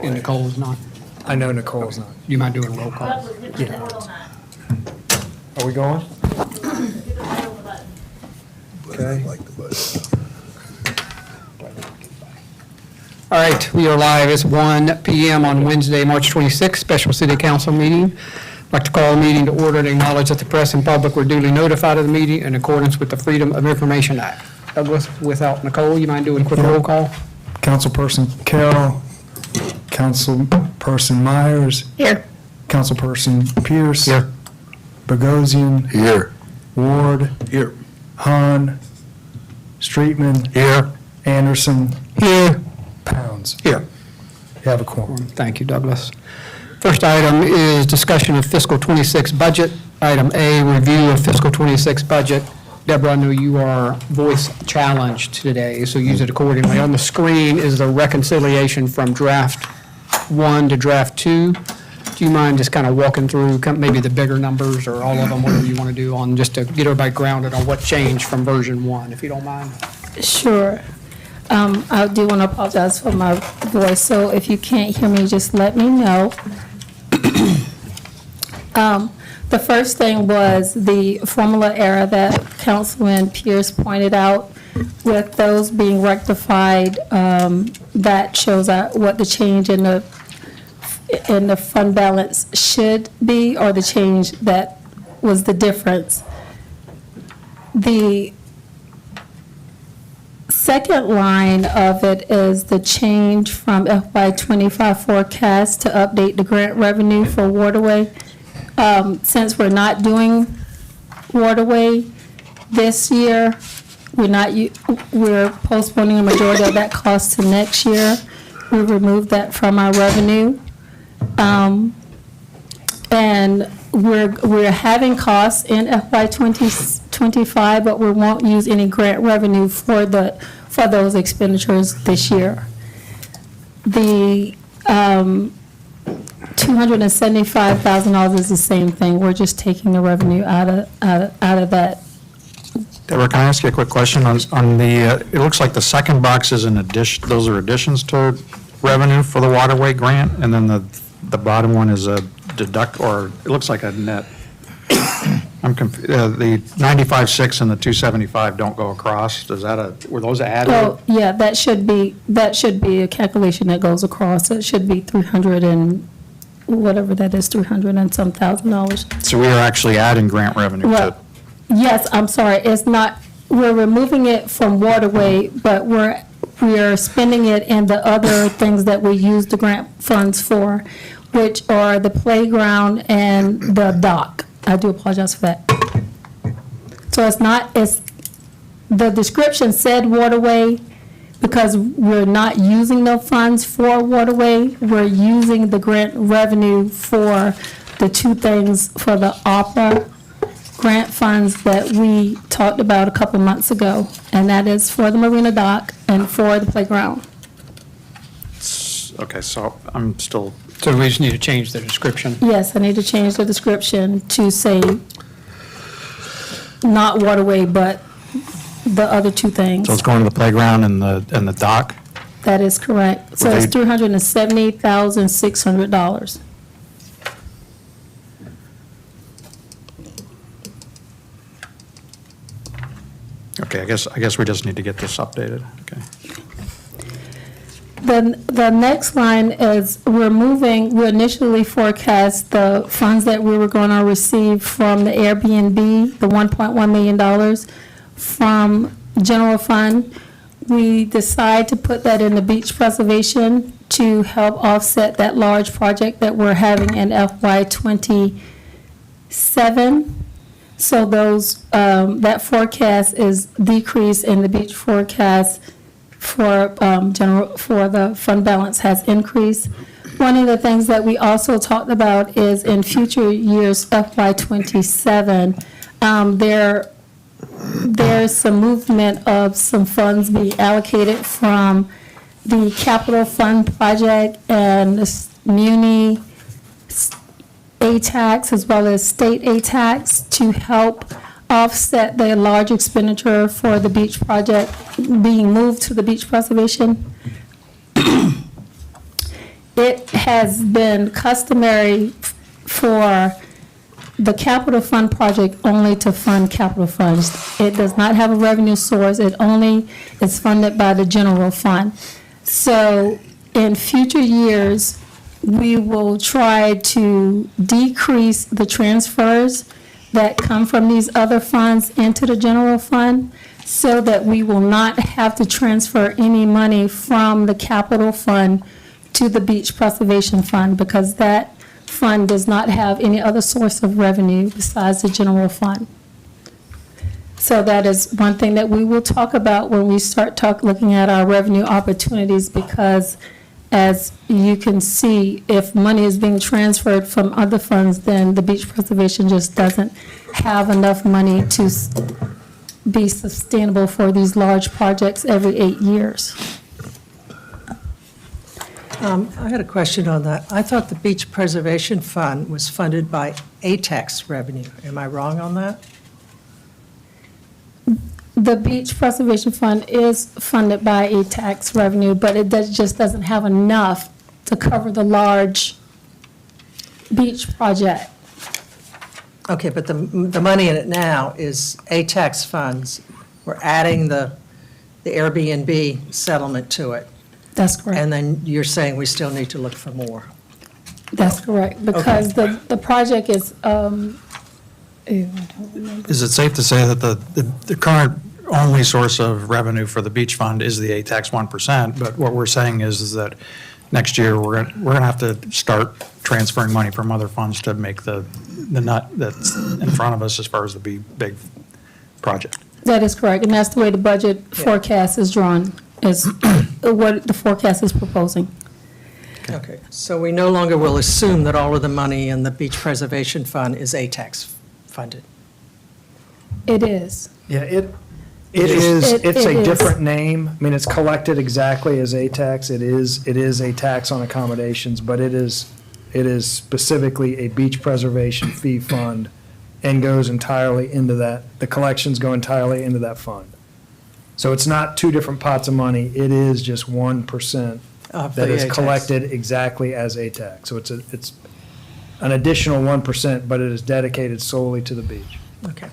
And Nicole's not. I know Nicole's not. You mind doing a roll call? Are we going? Okay. All right, we are live. It's 1 p.m. on Wednesday, March 26th, special city council meeting. I'd like to call the meeting to order and acknowledge that the press and public were duly notified of the meeting in accordance with the Freedom of Information Act. Douglas, without Nicole, you mind doing a quick roll call? Councilperson Carroll, Councilperson Myers, Here. Councilperson Pierce. Here. Bogosian. Here. Ward. Here. Hahn. Streetman. Here. Anderson. Here. Pounds. Here. You have a quorum. Thank you, Douglas. First item is discussion of fiscal 26 budget. Item A, review of fiscal 26 budget. Deborah, I know you are voice challenged today, so use it accordingly. On the screen is the reconciliation from draft 1 to draft 2. Do you mind just kind of walking through maybe the bigger numbers or all of them, whatever you want to do, on just to get everybody grounded on what changed from version 1, if you don't mind? Sure. I do want to apologize for my voice, so if you can't hear me, just let me know. The first thing was the formula error that Councilman Pierce pointed out. With those being rectified, that shows what the change in the fund balance should be, or the change that was the difference. The second line of it is the change from FY25 forecast to update the grant revenue for Waterway. Since we're not doing Waterway this year, we're postponing a majority of that cost to next year. We removed that from our revenue. And we're having costs in FY 2025, but we won't use any grant revenue for those expenditures this year. The $275,000 is the same thing. We're just taking the revenue out of that. Deborah, can I ask you a quick question on the, it looks like the second box is an addition, those are additions to revenue for the waterway grant, and then the bottom one is a deduct, or it looks like a net. I'm confused, the 95.6 and the 275 don't go across, were those added? Oh, yeah, that should be a calculation that goes across. It should be 300 and whatever that is, 300 and some $1,000. So we are actually adding grant revenue to, Well, yes, I'm sorry, it's not, we're removing it from Waterway, but we're spending it in the other things that we use the grant funds for, which are the playground and the dock. I do apologize for that. So the description said Waterway, because we're not using the funds for Waterway, we're using the grant revenue for the two things for the ARPA grant funds that we talked about a couple months ago, and that is for the marina dock and for the playground. okay, so I'm still, So we just need to change the description. Yes, I need to change the description to say not Waterway, but the other two things. so it's going to the playground and the dock? That is correct. So it's $370,600. Okay, I guess we just need to get this updated, okay. The next line is we initially forecast the funds that we were going to receive from the Airbnb, the $1.1 million from general fund. We decide to put that in the beach preservation to help offset that large project that we're having in FY 27. So that forecast is decreased, and the beach forecast for the fund balance has increased. One of the things that we also talked about is in future years, FY 27, there's some movement of some funds being allocated from the capital fund project and the muni A-tax as well as state A-tax to help offset the large expenditure for the beach project being moved to the beach preservation. It has been customary for the capital fund project only to fund capital funds. It does not have a revenue source. It only is funded by the general fund. So in future years, we will try to decrease the transfers that come from these other funds into the general fund so that we will not have to transfer any money from the capital fund to the beach preservation fund, because that fund does not have any other source of revenue besides the general fund. So that is one thing that we will talk about when we start looking at our revenue opportunities, because as you can see, if money is being transferred from other funds, then the beach preservation just doesn't have enough money to be sustainable for these large projects every 8 years. I had a question on that. I thought the Beach Preservation Fund was funded by ATAX revenue. Am I wrong on that? The Beach Preservation Fund is funded by a tax revenue, but it just doesn't have enough to cover the large beach project. Okay, but the money in it now is ATAX funds. We're adding the Airbnb settlement to it. That's correct. And then you're saying we still need to look for more. That's correct, because the project is, Is it safe to say that the current only source of revenue for the beach fund is the ATAX 1%? But what we're saying is that next year, we're going to have to start transferring money from other funds to make the nut that's in front of us as far as the big project. that is correct, and that's the way the budget forecast is drawn, is what the forecast is proposing. Okay, so we no longer will assume that all of the money in the Beach Preservation Fund is ATAX funded. It is. Yeah, it is, It it's a is. different name. I mean, it's collected exactly as ATAX. It is a tax on accommodations, but it is specifically a beach preservation fee fund and goes entirely into that, the collections go entirely into that fund. So it's not two different pots of money. It is just 1% Of that the is ATAX. collected exactly as ATAX. So it's an additional 1%, but it is dedicated solely to the beach. Okay.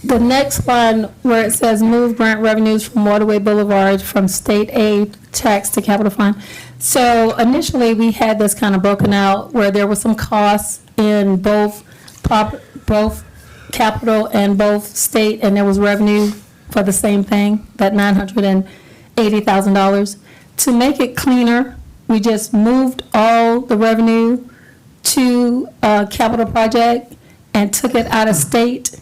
The next line where it says move grant revenues from Waterway Boulevard from state aid tax to capital fund. So initially, we had this kind of broken out where there were some costs in both capital and both state, and there was revenue for the same thing, that $980,000. To make it cleaner, we just moved all the revenue to capital project and took it out of state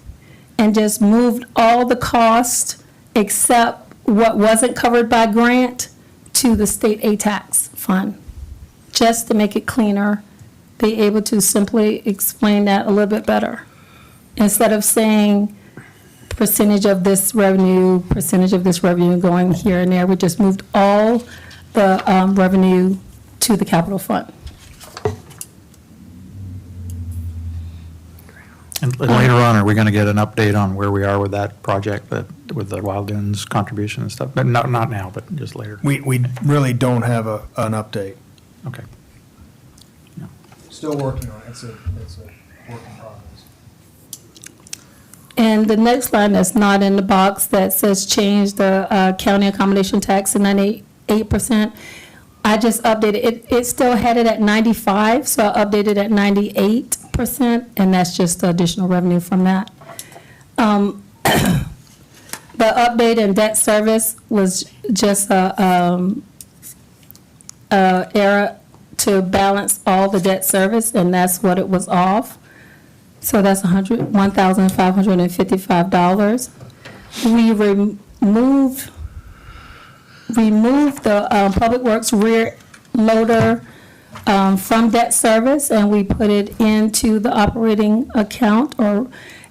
and just moved all the cost except what wasn't covered by grant to the state ATAX fund, just to make it cleaner, be able to simply explain that a little bit better. Instead of saying percentage of this revenue going here and there, we just moved all the revenue to the capital fund. And later on, are we going to get an update on where we are with that project, with the Wild Dunes contribution and stuff? But not now, but just later. We really don't have an update. Okay. Still working on it. It's a work in progress. And the next line that's not in the box that says change the county accommodation tax to 98%, I just updated it. It still had it at 95, so I updated it at 98%, and that's just the additional revenue from that. The update in debt service was just a error to balance all the debt service, and that's what it was off. So that's $1,555. We removed the Public Works rear loader from debt service, and we put it into the operating account,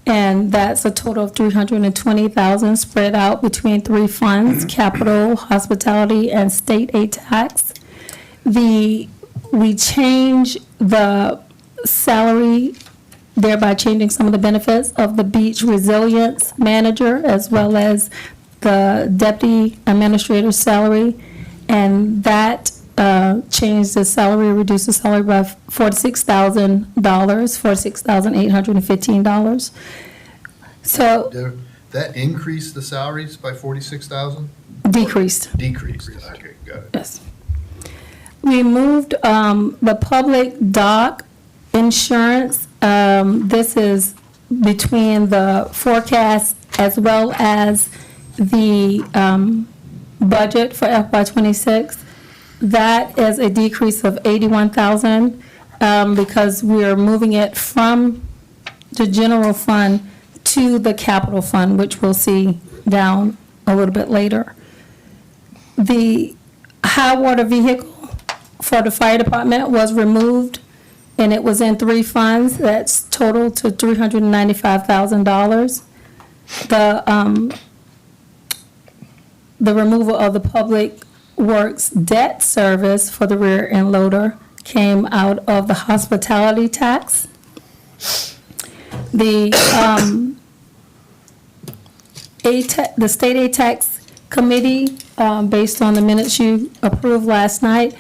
and that's a total of $320,000 spread out between three funds: capital, hospitality, and state aid tax. We change the salary, thereby changing some of the benefits of the beach resilience manager as well as the deputy administrator's salary. And that changed the salary, reduced the salary by $46,000, $46,815. So That increased the salaries by 46,000? decreased. Decreased, okay, got it. Yes. We moved the public dock insurance. This is between the forecast as well as the budget for FY '26. That is a decrease of $81,000 because we're moving it from the general fund to the capital fund, which we'll see down a little bit later. The high water vehicle for the fire department was removed, and it was in 3 funds. That's total to $395,000. The removal of the public works debt service for the rear end loader came out of the hospitality tax. The the state aid tax committee, based on the minutes you approved last night,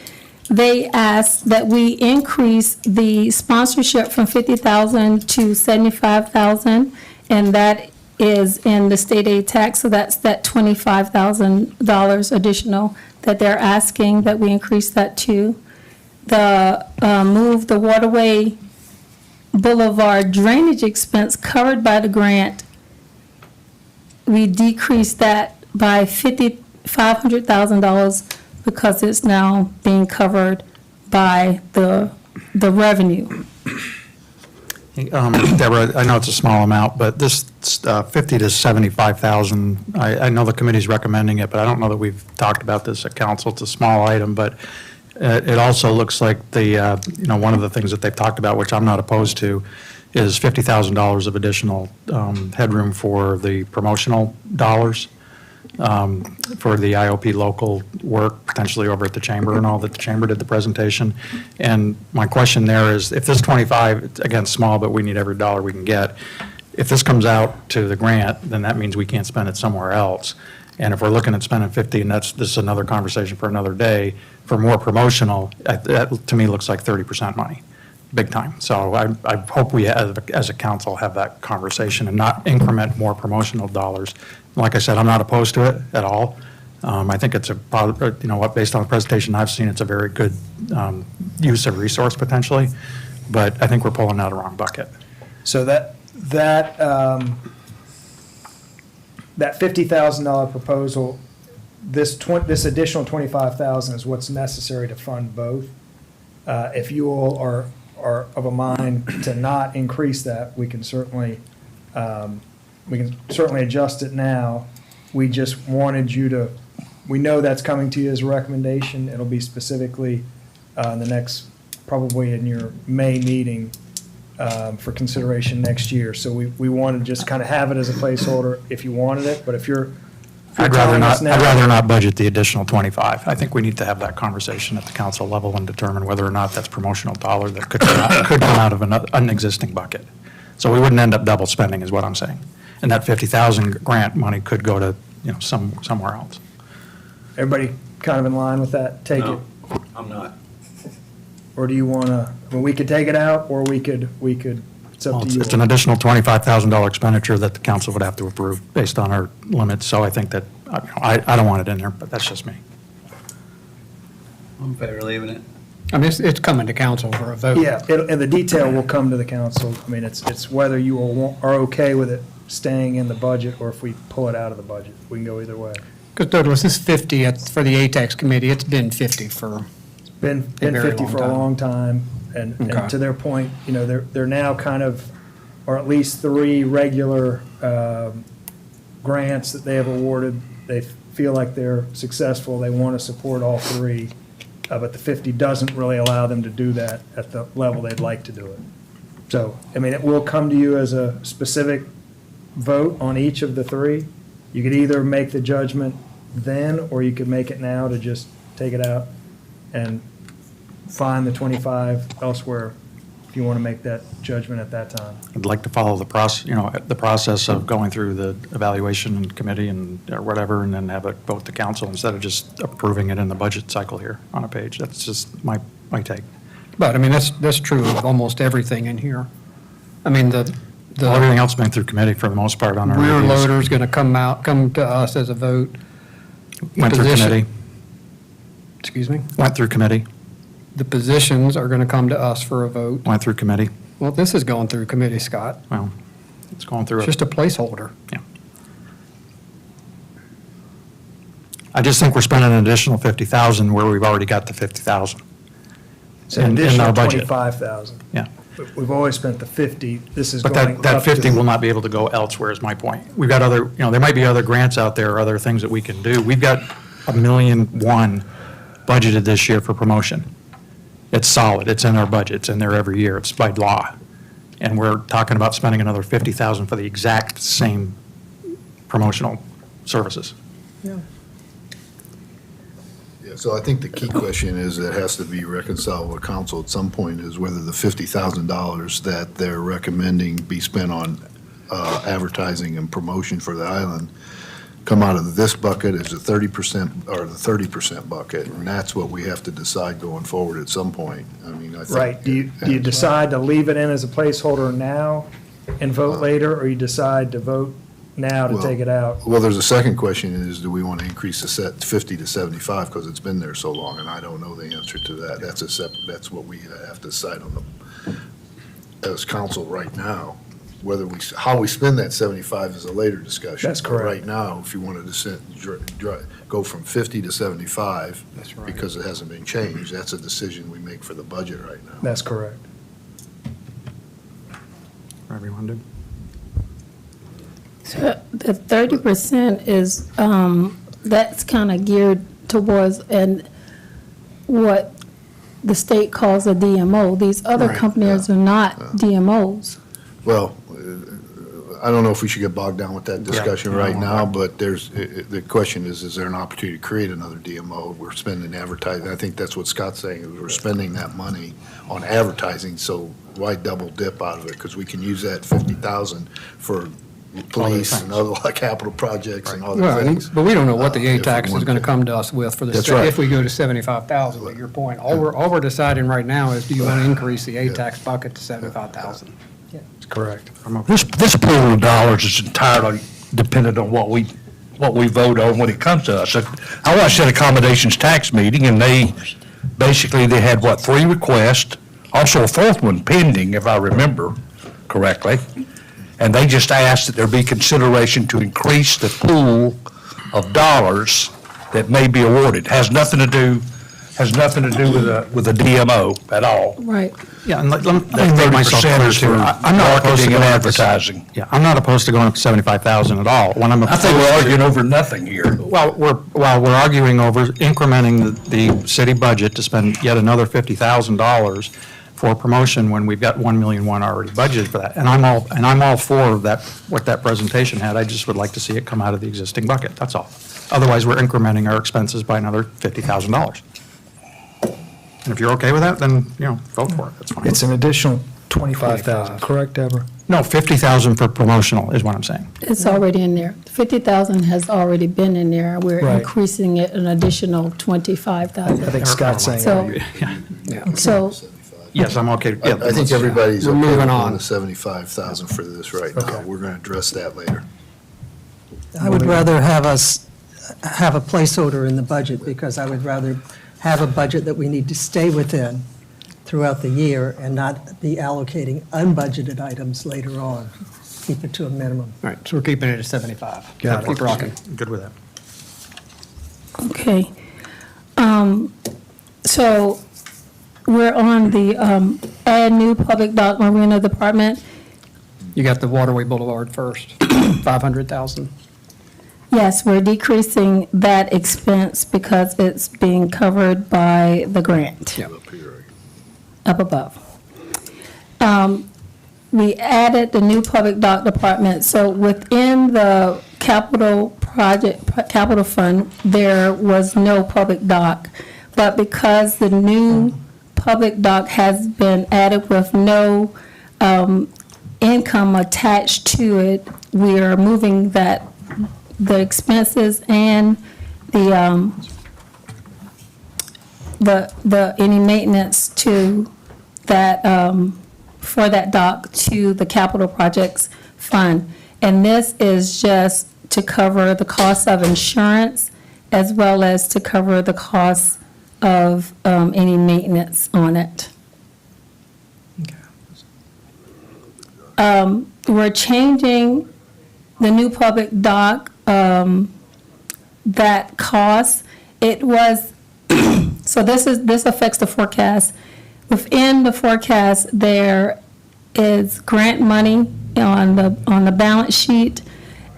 they asked that we increase the sponsorship from $50,000 to $75,000, and that is in the state aid tax, so that's that $25,000 additional that they're asking that we increase that to. Move the Waterway Boulevard drainage expense covered by the grant, we decreased that by $500,000 because it's now being covered by the revenue. Deborah, I know it's a small amount, but this 50 to 75,000, I know the committee's recommending it, but I don't know that we've talked about this at council. It's a small item, but it also looks like one of the things that they've talked about, which I'm not opposed to, is $50,000 of additional headroom for the promotional dollars for the IOP local work, potentially over at the chamber and all that the chamber did the presentation. And my question there is, if this 25, it's, again, small, but we need every dollar we can get. If this comes out to the grant, then that means we can't spend it somewhere else. And if we're looking at spending 50, and this is another conversation for another day, for more promotional, that to me looks like 30% money, big time. So I hope we, as a council, have that conversation and not increment more promotional dollars. Like I said, I'm not opposed to it at all. I think it's based on the presentation I've seen, it's a very good use of resource potentially, but I think we're pulling out a wrong bucket. So that $50,000 proposal, this additional $25,000 is what's necessary to fund both. If you all are of a mind to not increase that, we can certainly adjust it now. We just wanted you to, we know that's coming to you as a recommendation. It'll be specifically in the next, probably in your May meeting for consideration next year. So we want to just kind of have it as a placeholder if you wanted it, but if you're I'd rather telling us not, now- I'd rather not budget the additional 25. I think we need to have that conversation at the council level and determine whether or not that's promotional dollar that could come out of an existing bucket. So we wouldn't end up double spending is what I'm saying. And that 50,000 grant money could go to, somewhere else. Everybody kind of in line with that? Take it? No, I'm not. Or do you want to, we could take it out, or we could, it's up Well, to it's you. it's an additional $25,000 expenditure that the council would have to approve based on our limits. So I think that, I don't want it in there, but that's just me. I'm in favor of leaving it. I mean, it's coming to council for a vote. Yeah, and the detail will come to the council. I mean, it's whether you all are okay with it staying in the budget, or if we pull it out of the budget. We can go either way. Because Douglas, this 50 for the ATAX committee, it's been 50 for, Been very 50 long for a time. long time, and Okay. to their point, they're now kind of, or at least 3 regular grants that they have awarded. They feel like they're successful, they want to support all 3, but the 50 doesn't really allow them to do that at the level they'd like to do it. So, I mean, it will come to you as a specific vote on each of the 3. You could either make the judgment then, or you could make it now to just take it out and find the 25 elsewhere if you want to make that judgment at that time. I'd like to follow the the process of going through the evaluation committee and or whatever, and then have it vote to council instead of just approving it in the budget cycle here on a page. That's just my take. But, I mean, that's true of almost everything in here. I mean, the Everything else been through committee for the most part on our rear reviews. loader's going to come to us as a vote. Went through Position- committee, Excuse me? went through committee, The positions are going to come to us for a vote. went through committee. Well, this is going through committee, Scott. Well, it's going through. It's just a placeholder. Yeah. I just think we're spending an additional 50,000 where we've already got the 50,000. It's an In additional our budget. 25,000. Yeah. We've always spent the 50, this is But going that up to. 50 will not be able to go elsewhere, is my point. We've got other, there might be other grants out there, or other things that we can do. We've got $1.1 million budgeted this year for promotion. It's solid, it's in our budget, it's in there every year, it's by law. And we're talking about spending another 50,000 for the exact same promotional services. Yeah. Yeah, so I think the key question is that has to be reconciled with council at some point is whether the $50,000 that they're recommending be spent on advertising and promotion for the island come out of this bucket as a 30% or the 30% bucket, and that's what we have to decide going forward at some point. I mean, I think. Right, do you decide to leave it in as a placeholder now and vote later, or you decide to vote now to Well- take it out? Well, there's a second question is, do we want to increase the set 50 to 75 because it's been there so long, and I don't know the answer to that. That's a separate, that's what we have to decide on as council right now. Whether how we spend that 75 is a later discussion. That's But correct. right now, if you wanted to go from 50 to 75. That's right. Because it hasn't been changed, that's a decision we make for the budget right now. That's correct. Whatever you want to do. So the 30% is, that's kind of geared towards, and what the state calls a DMO. These other Right, companies yeah, are not DMOs. Well, I don't know if we should get bogged down with that discussion Yeah. right now, but the question is there an opportunity to create another DMO? We're spending advertising, I think that's what Scott's saying, is we're spending that money on advertising, so why double dip out of it? Because we can use that 50,000 for police and other capital projects and other Well, things. but we don't know what the If we A-tax is want going to to. come to us with for the, That's right. if we go to 75,000, but your point, all we're deciding right now is, do you want to increase the A-tax bucket to 75,000? That's correct. This pool of dollars is entirely dependent on what we vote on when it comes to us. I watched that accommodations tax meeting, and they had, 3 requests, also a 4th one pending, if I remember correctly. And they just asked that there be consideration to increase the pool of dollars that may be awarded. Has nothing to do with the DMO at all. Right. Yeah, and let me That make myself 30% clear is too. for I'm not opposed to marketing and going up to advertising. Yeah, I'm not opposed to going up to 75,000 at all. When I'm I think we're arguing over nothing here. Well, we're arguing over incrementing the city budget to spend yet another $50,000 for promotion when we've got $1.1 million already budgeted for that. And I'm all for that, what that presentation had. I just would like to see it come out of the existing bucket, that's all. Otherwise, we're incrementing our expenses by another $50,000. And if you're okay with that, then, vote for it, that's fine. It's an additional 25,000, correct, Deborah? No, 50,000 for promotional is what I'm saying. It's already in there. 50,000 has already been in there. We're Right. increasing it an additional I 25,000. think Scott's saying. So, so, Yes, I'm okay. Yeah, I think everybody's We're okay with moving going on. to 75,000 for this right now. Okay. We're going to address that later. I would rather have us have a placeholder in the budget, because I would rather have a budget that we need to stay within throughout the year and not be allocating unbudgeted items later on. Keep it to a minimum. All right, so we're keeping it at 75. Got it. Keep rocking. Good with that. okay. So we're on the add new public dock marina department. You got the Waterway Boulevard first, 500,000. Yes, we're decreasing that expense because it's being covered by the grant. Yeah. Up above. We added the new public dock department, so within the capital fund, there was no public dock. But because the new public dock has been added with no income attached to it. We are moving the expenses and the any maintenance to that, for that dock to the capital projects fund. And this is just to cover the cost of insurance as well as to cover the cost of any maintenance on it. We're changing the new public dock, that cost. It was, so this affects the forecast. Within the forecast, there is grant money on the balance sheet,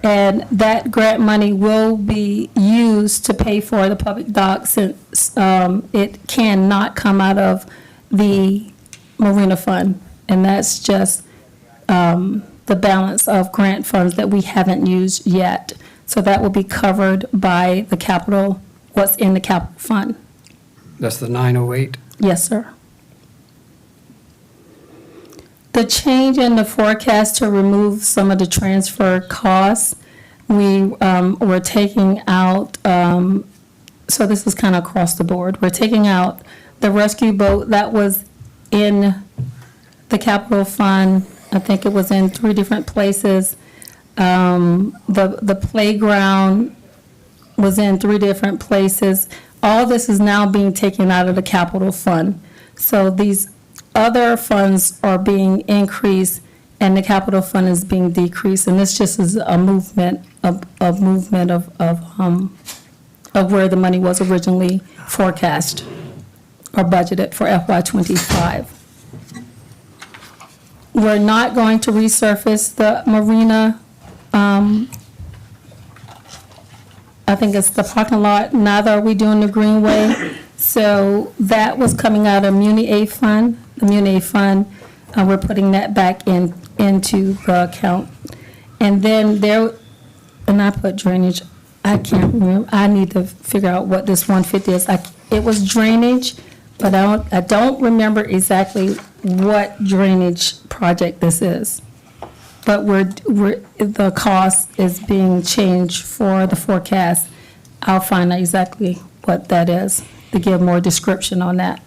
and that grant money will be used to pay for the public dock since it cannot come out of the Marina Fund. And that's just the balance of grant funds that we haven't used yet. So that will be covered by the capital, what's in the capital fund. That's the 908. Yes, sir. The change in the forecast to remove some of the transfer costs, we were taking out, so this is kind of across the board. We're taking out the rescue boat that was in the capital fund. I think it was in 3 different places. The playground was in 3 different places. All this is now being taken out of the capital fund. So these other funds are being increased and the capital fund is being decreased. And this just is a movement of where the money was originally forecast or budgeted for FY '25. We're not going to resurface the marina. I think it's the parking lot, neither are we doing the greenway. So that was coming out of Muni A fund. The Muni A fund, we're putting that back into the account. And then and I put drainage, I can't remember, I need to figure out what this 150 is. It was drainage, but I don't remember exactly what drainage project this is. But the cost is being changed for the forecast. I'll find out exactly what that is to give more description on that.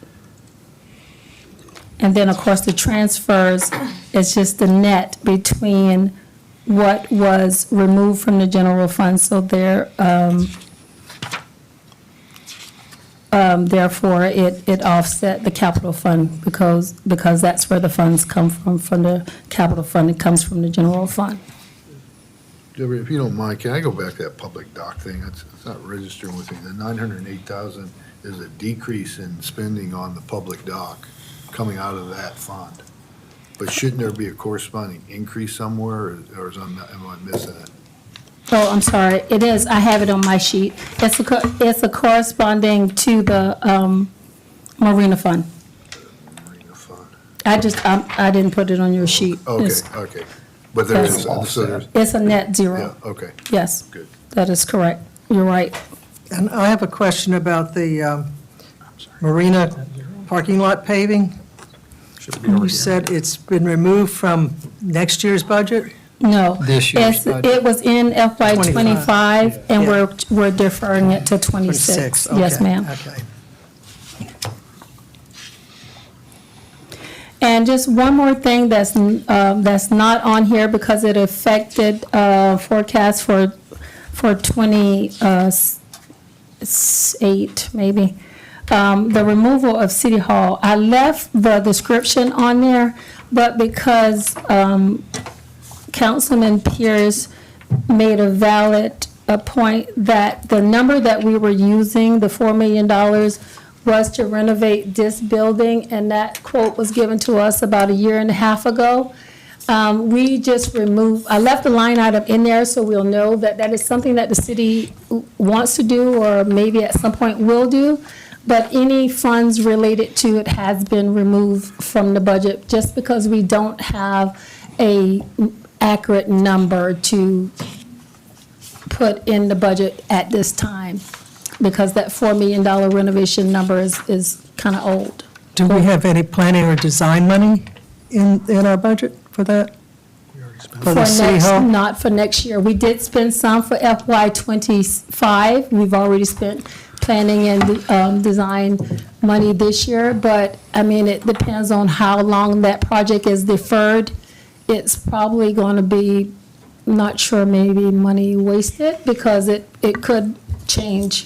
And then, of course, the transfers is just the net between what was removed from the general fund. So therefore, it offset the capital fund because that's where the funds come from the capital fund. It comes from the general fund. Deborah, if you don't mind, can I go back to that public dock thing? It's not registering with me. The 908,000 is a decrease in spending on the public dock coming out of that fund. But shouldn't there be a corresponding increase somewhere, or am I missing it? Oh, I'm sorry. It is. I have it on my sheet. It's a corresponding to the Marina Fund. Marina fund. I didn't put it on your sheet. Okay, It's- okay. But there is, Yes. so there's, It's a net yeah, zero. okay, Yes, good. that is correct. You're right. And I have a question about the marina parking lot paving. You said it's been removed from next year's budget? No. This year's budget. It was in FY '25, and Yeah. we're deferring it to '26. Yes, okay, ma'am. Okay. And just one more thing that's not on here because it affected forecast for 28, maybe. The removal of City Hall. I left the description on there, but because Councilman Pierce made a valid point that the number that we were using, the $4 million, was to renovate this building, and that quote was given to us about 1.5 years ago. We just removed, I left the line item in there so we'll know that that is something that the city wants to do or maybe at some point will do, but any funds related to it has been removed from the budget just because we don't have a accurate number to put in the budget at this time, because that $4 million renovation number is kind of old. Do we have any planning or design money in our budget for that? For the city next, hall? not for next year. We did spend some for FY '25. We've already spent planning and design money this year, but, I mean, it depends on how long that project is deferred. It's probably going to be, not sure, maybe money wasted, because it could change.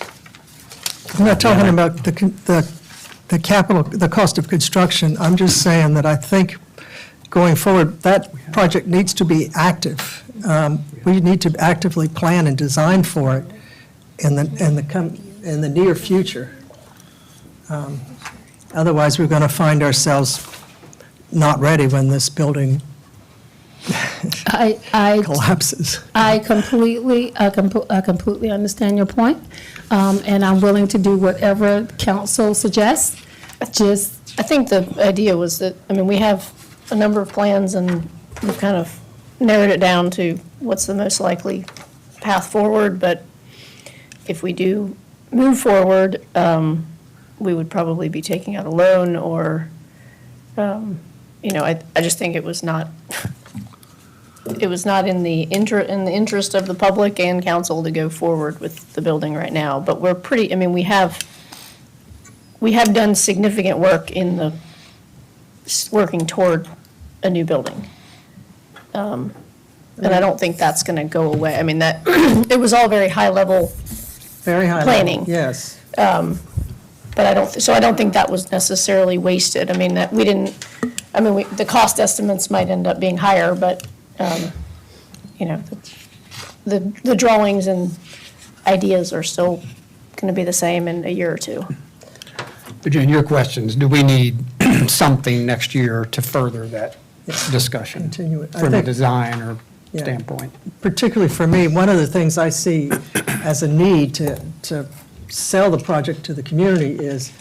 I'm not talking about the capital, the cost of construction. I'm just saying that I think going forward, that project needs to be active. We need to actively plan and design for it in the near future. Otherwise, we're going to find ourselves not ready when this building I collapses. I completely understand your point, and I'm willing to do whatever council suggests. Just, I think the idea was that, I mean, we have a number of plans and we've kind of narrowed it down to what's the most likely path forward, but if we do move forward, we would probably be taking out a loan or, I just think it was not in the interest of the public and council to go forward with the building right now. But we're pretty, I mean, we have done significant work in the, working toward a new building. And I don't think that's going to go away. I mean, that, it was all very high level, Very high level, Planning. yes. but I don't think that was necessarily wasted. I mean, that we didn't, the cost estimates might end up being higher, but, the drawings and ideas are still going to be the same in a year or two. Virginia, your questions, do we need something next year to further that discussion? Continue it. I From a think- design or Yeah. standpoint? Particularly for me, one of the things I see as a need to sell the project to the community is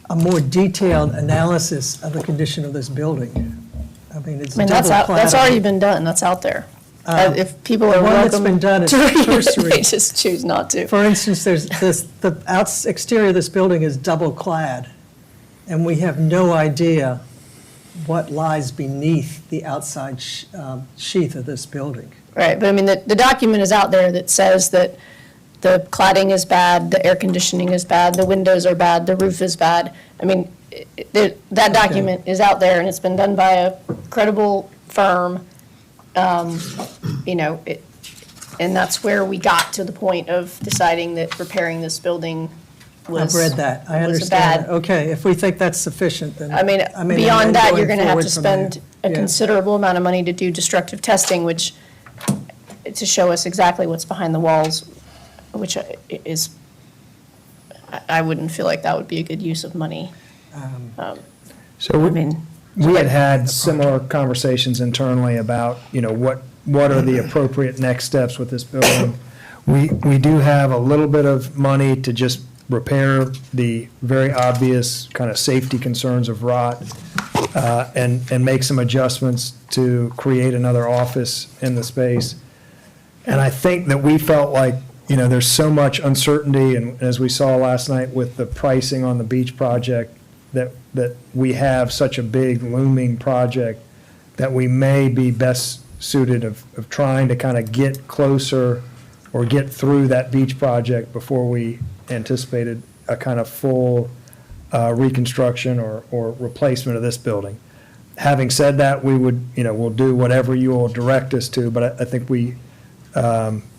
a more detailed analysis of the condition of this building. I mean, it's I mean, double that's already cladding. been done, that's out there. If people the are one that's welcome been done is to read it, cursory. they just choose not to. For instance, there's this, the exterior of this building is double clad, and we have no idea what lies beneath the outside sheath of this building. Right, but I mean, the document is out there that says that the cladding is bad, the air conditioning is bad, the windows are bad, the roof is bad. I mean, that document is out there, and it's been done by a credible firm. And that's where we got to the point of deciding that repairing this building was. I've read that, I was a understand bad- that. Okay, if we think that's sufficient, then. I mean, and beyond that, you're going gonna have to forward from there. spend a Yeah. considerable amount of money to do destructive testing, which, to show us exactly what's behind the walls, which is, I wouldn't feel like that would be a good use of money. So I we, mean, we had similar conversations internally about, what are the appropriate next steps with this building. We do have a little bit of money to just repair the very obvious kind of safety concerns of rot, and make some adjustments to create another office in the space. And I think that we felt like, there's so much uncertainty, and as we saw last night with the pricing on the beach project, that we have such a big looming project that we may be best suited of trying to kind of get closer or get through that beach project before we anticipated a kind of full reconstruction or replacement of this building. Having said that, we would, we'll do whatever you will direct us to, but I think we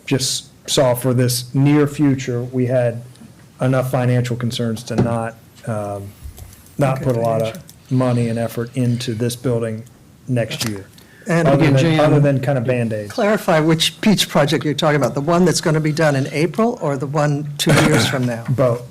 just saw for this near future, we had enough financial concerns to not put a lot of money and effort into this building next year. And Other again, than- Jan, Other than kind of Band-Aids. clarify which beach project you're talking about, the one that's going to be done in April or the one 2 years from now? Both.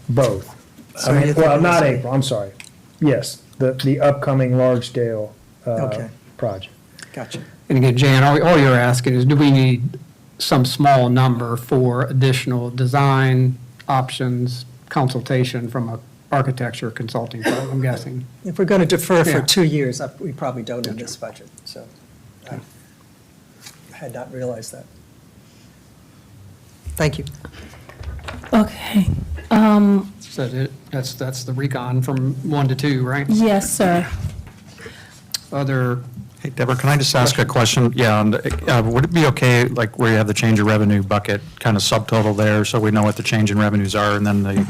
So I you mean, think well, it was not a- April, I'm sorry. Yes, the upcoming large-scale Okay. project. Gotcha. And again, Jan, all you're asking is, do we need some small number for additional design options, consultation from a architecture consulting firm, I'm guessing? If we're going to defer for Yeah. 2 years, we probably don't in this budget, so I had not realized that. Thank you. Okay. So that's the recon from 1 to 2, right? Yes, sir. Other, Hey, Deborah, can I just ask a question? Yeah, would it be okay, like where you have the change of revenue bucket, kind of subtotal there, so we know what the change in revenues are, and then they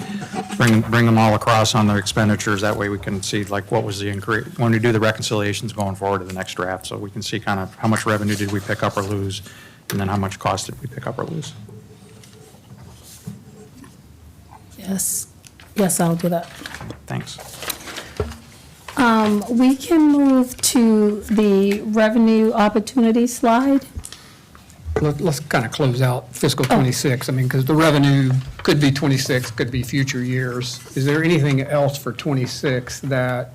bring them all across on their expenditures, that way we can see like what was the increase, when we do the reconciliations going forward to the next draft, so we can see kind of how much revenue did we pick up or lose, and then how much cost did we pick up or lose? Yes. Yes, I'll do that. Thanks. We can move to the revenue opportunity slide. let's kind of close out fiscal '26. I mean, because the revenue could be '26, could be future years. Is there anything else for '26 that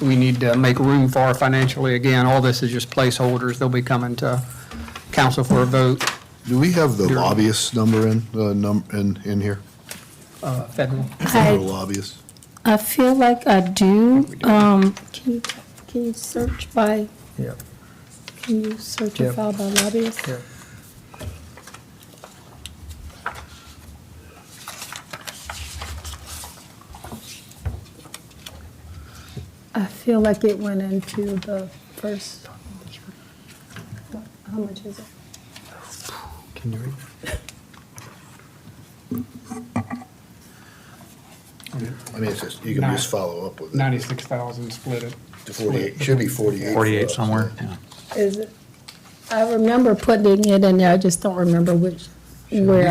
we need to make room for financially? Again, all this is just placeholders. They'll be coming to council for a vote, Do we have the lobbyist number in here? federal. Federal lobbyists? I feel like I do. Can you search by, Yep. can you search a Yep. file by lobbyist? Yep. I feel like it went into the first. How much is it? Can you read? I mean, it's just, you can just follow up with it. 96,000 split it. To 48, should be 48. for 48 us, somewhere, yeah. yeah. Is it? I remember putting it in there, I just don't remember where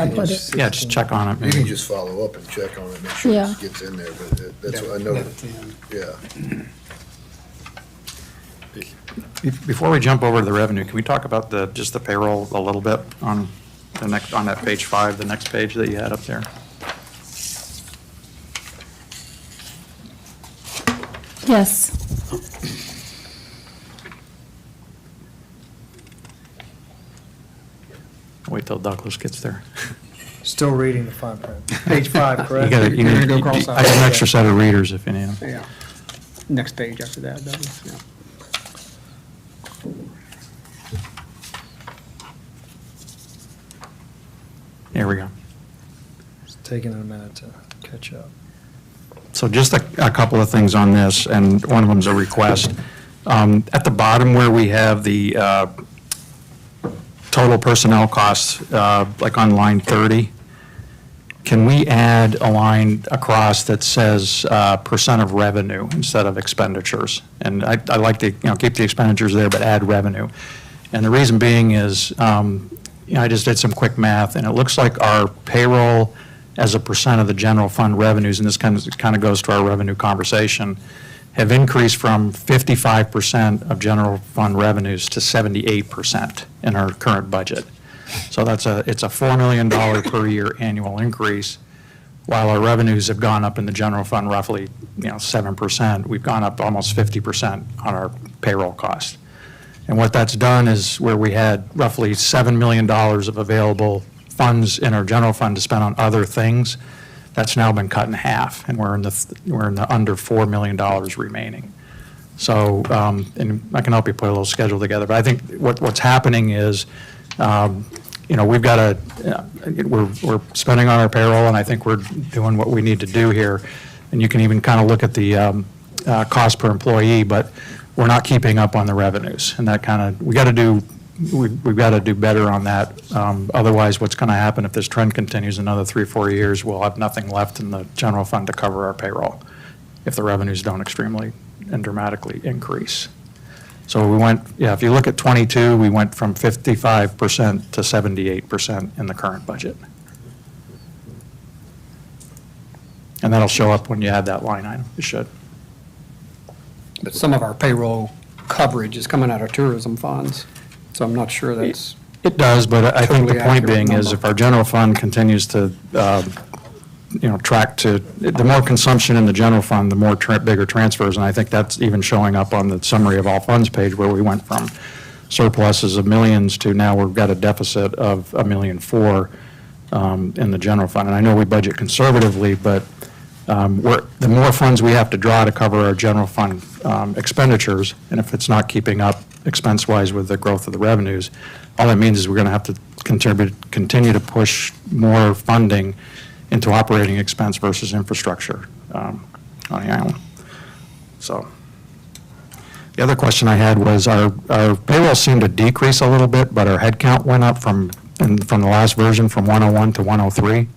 I put it. Yeah, just check on it. You can maybe. just follow up and check on it, make sure Yeah. it gets in there, but that's what I know, yeah. Before we jump over to the revenue, can we talk about just the payroll a little bit on the next, on that page 5, the next page that you had up there? Yes. Wait till Douglas gets there. Still reading the fine print. Page 5, You correct? gotta, You're gonna go cross out. I have an extra set of readers if you need them. Yeah. Next page after that, Douglas, yeah. Here we go. It's taking a minute to catch up. So just a couple of things on this, and one of them's a request. At the bottom where we have the total personnel costs, like on line 30, can we add a line across that says percent of revenue instead of expenditures? And I like to, keep the expenditures there, but add revenue. And the reason being is, I just did some quick math, and it looks like our payroll as a percent of the general fund revenues, and this kind of goes to our revenue conversation, have increased from 55% of general fund revenues to 78% in our current budget. So it's a $4 million per year annual increase, while our revenues have gone up in the general fund roughly, 7%. We've gone up almost 50% on our payroll cost. And what that's done is where we had roughly $7 million of available funds in our general fund to spend on other things, that's now been cut in half, and we're in the under $4 million remaining. So, and I can help you put a little schedule together, but I think what's happening is, we've got we're spending on our payroll, and I think we're doing what we need to do here. And you can even kind of look at the cost per employee, but we're not keeping up on the revenues, and that kind of, we've got to do better on that. Otherwise, what's going to happen if this trend continues another 3 or 4 years, we'll have nothing left in the general fund to cover our payroll if the revenues don't extremely and dramatically increase. So we went, if you look at 22, we went from 55% to 78% in the current budget. And that'll show up when you add that line item. It should. But some of our payroll coverage is coming out of tourism funds, so I'm not sure that's, It does, but I think the Totally point accurate being is number. if our general fund continues to, track to, the more consumption in the general fund, the more bigger transfers, and I think that's even showing up on the summary of all funds page where we went from surpluses of millions to now we've got a deficit of $1.4 million in the general fund. And I know we budget conservatively, but the more funds we have to draw to cover our general fund expenditures, and if it's not keeping up expense-wise with the growth of the revenues, all that means is we're going to have to continue to push more funding into operating expense versus infrastructure on the island. So, the other question I had was our payroll seemed to decrease a little bit, but our headcount went up from the last version from 101 to 103.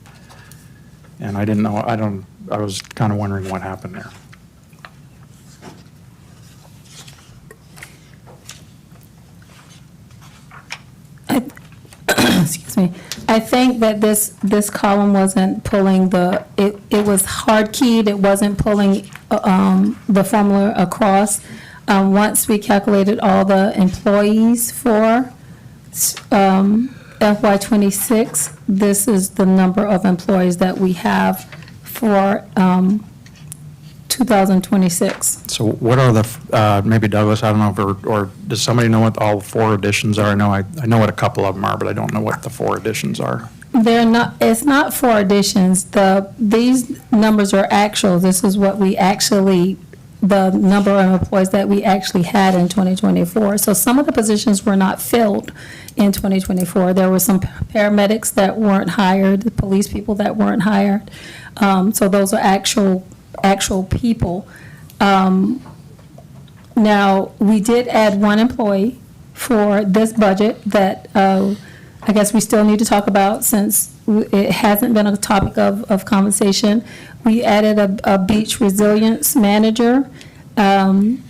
And I didn't know, I was kind of wondering what happened there. Excuse me. I think that this column wasn't pulling it was hard keyed, it wasn't pulling the formula across. Once we calculated all the employees for FY '26, this is the number of employees that we have for 2026. So what are the, maybe Douglas, I don't know, if or does somebody know what all 4 additions are? I know what a couple of them are, but I don't know what the 4 additions are. They're not, it's not for additions. These numbers are actual. This is what we actually, the number of employees that we actually had in 2024. So some of the positions were not filled in 2024. There were some paramedics that weren't hired, the police people that weren't hired. So those are actual people. Now, we did add 1 employee for this budget that I guess we still need to talk about since it hasn't been a topic of conversation. We added a beach resilience manager, and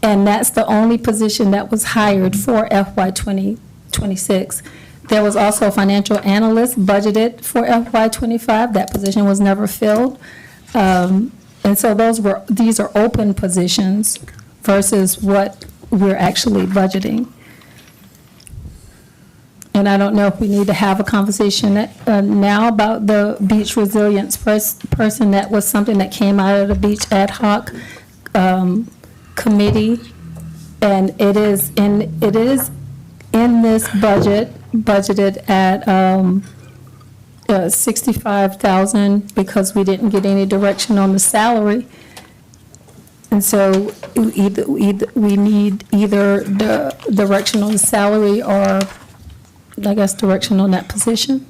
that's the only position that was hired for FY 2026. There was also a financial analyst budgeted for FY '25. That position was never filled. And so these are open positions versus what we're actually budgeting. And I don't know if we need to have a conversation now about the beach resilience person. That was something that came out of the beach ad hoc committee. And it is in this budget, budgeted at 65,000 because we didn't get any direction on the salary. And so we need either the direction on the salary or, I guess, direction on that position.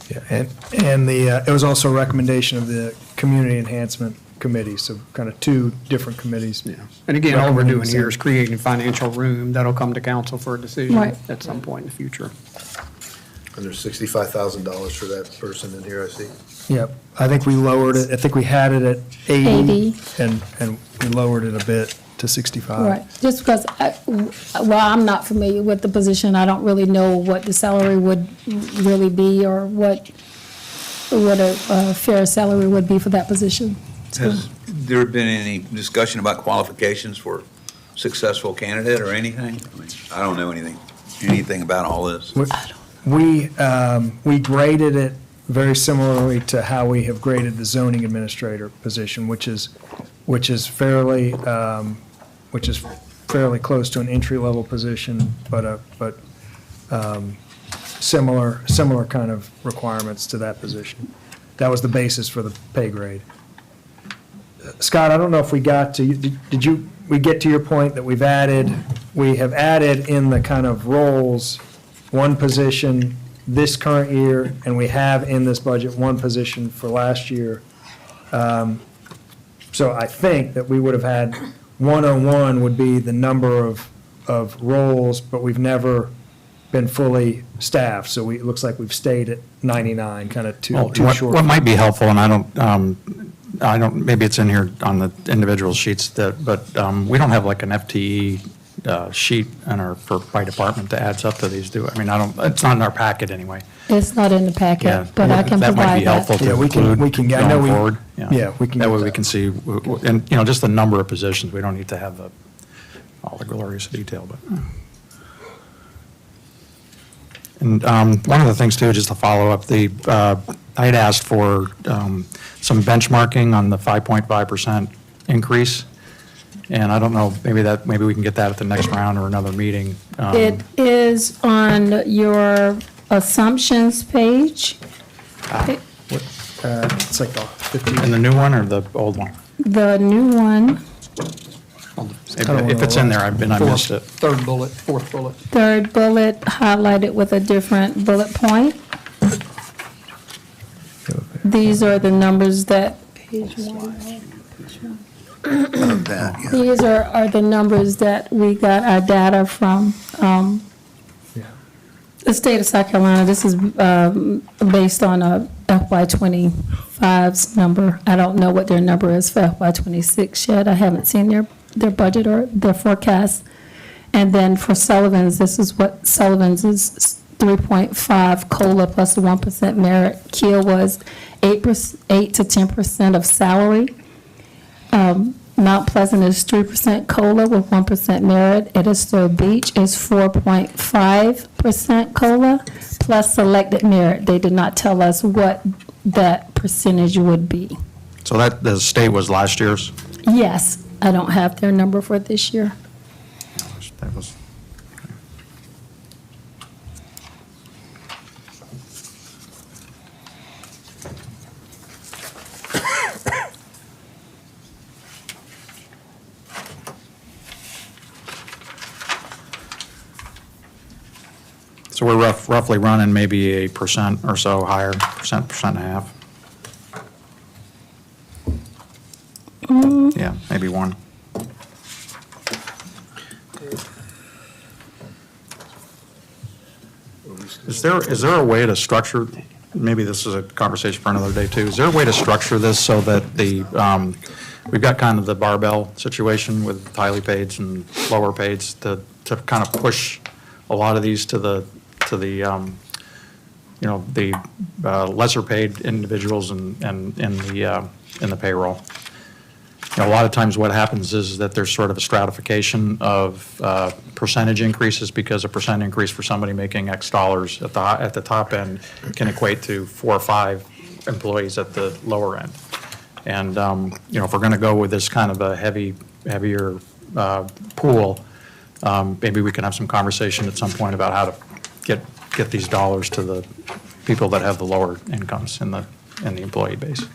Yeah, and it was also a recommendation of the Community Enhancement Committee, so kind of 2 different committees. Yeah. And again, all we're doing here is creating financial room that'll come to council for a decision Right. at some point in the future. And there's $65,000 for that person in here, I see. Yep, I think we lowered it, I think we had it at 80, and we lowered it a bit to 65. Right, just because, I'm not familiar with the position, I don't really know what the salary would really be or what a fair salary would be for that position. Has there been any discussion about qualifications for successful candidate or anything? I mean, I don't know anything about all this. We graded it very similarly to how we have graded the zoning administrator position, which is fairly close to an entry-level position, but similar kind of requirements to that position. That was the basis for the pay grade. Scott, I don't know if we got to, we get to your point that we have added in the kind of roles 1 position this current year, and we have in this budget 1 position for last year. So I think that we would have had 101 would be the number of roles, but we've never been fully staffed. So it looks like we've stayed at 99, kind of too short. What might be helpful, and I don't, maybe it's in here on the individual sheets, but we don't have like an FTE sheet by department that adds up to these, do I mean, it's not in our packet anyway. It's not in the Yeah, packet, but I can that might provide be that. helpful to Yeah, we can- include we can- I know going we- forward. yeah, we can That get way we that. can see, and, just the number of positions, we don't need to have all the glorious detail, but. And one of the things too, just to follow up, I had asked for some benchmarking on the 5.5% increase. And I don't know, maybe we can get that at the next round or another meeting. It is on your assumptions page, It's like the 15. In the new one or the old one? the new one. If it's in there, I missed it. Third bullet, fourth bullet. Third bullet highlighted with a different bullet point. These are the numbers that, page one. That, yeah. These are the numbers that we got our data from, the state of South Carolina. This is based on a FY '25's number. I don't know what their number is for FY '26 yet. I haven't seen their budget or their forecast. And then for Sullivan's, this is what Sullivan's is 3.5 COLA plus the 1% merit. Keel was 8 to 10% of salary. Mount Pleasant is 3% COLA with 1% merit. Edisto Beach is 4.5% COLA plus selected merit. They did not tell us what that percentage would be. So that, the state was last year's? Yes, I don't have their number for this year. That was, so we're roughly running maybe 1% or so higher, percent and a half. Yeah, maybe one. Is there a way to structure, maybe this is a conversation for another day too, is there a way to structure this so that we've got kind of the barbell situation with highly paids and lower paids to kind of push a lot of these to the lesser paid individuals and in the payroll? You know, a lot of times what happens is that there's sort of a stratification of percentage increases because a percent increase for somebody making X dollars at the top end can equate to 4 or 5 employees at the lower end. And, if we're going to go with this kind of a heavier pool, maybe we can have some conversation at some point about how to get these dollars to the people that have the lower incomes in the employee base.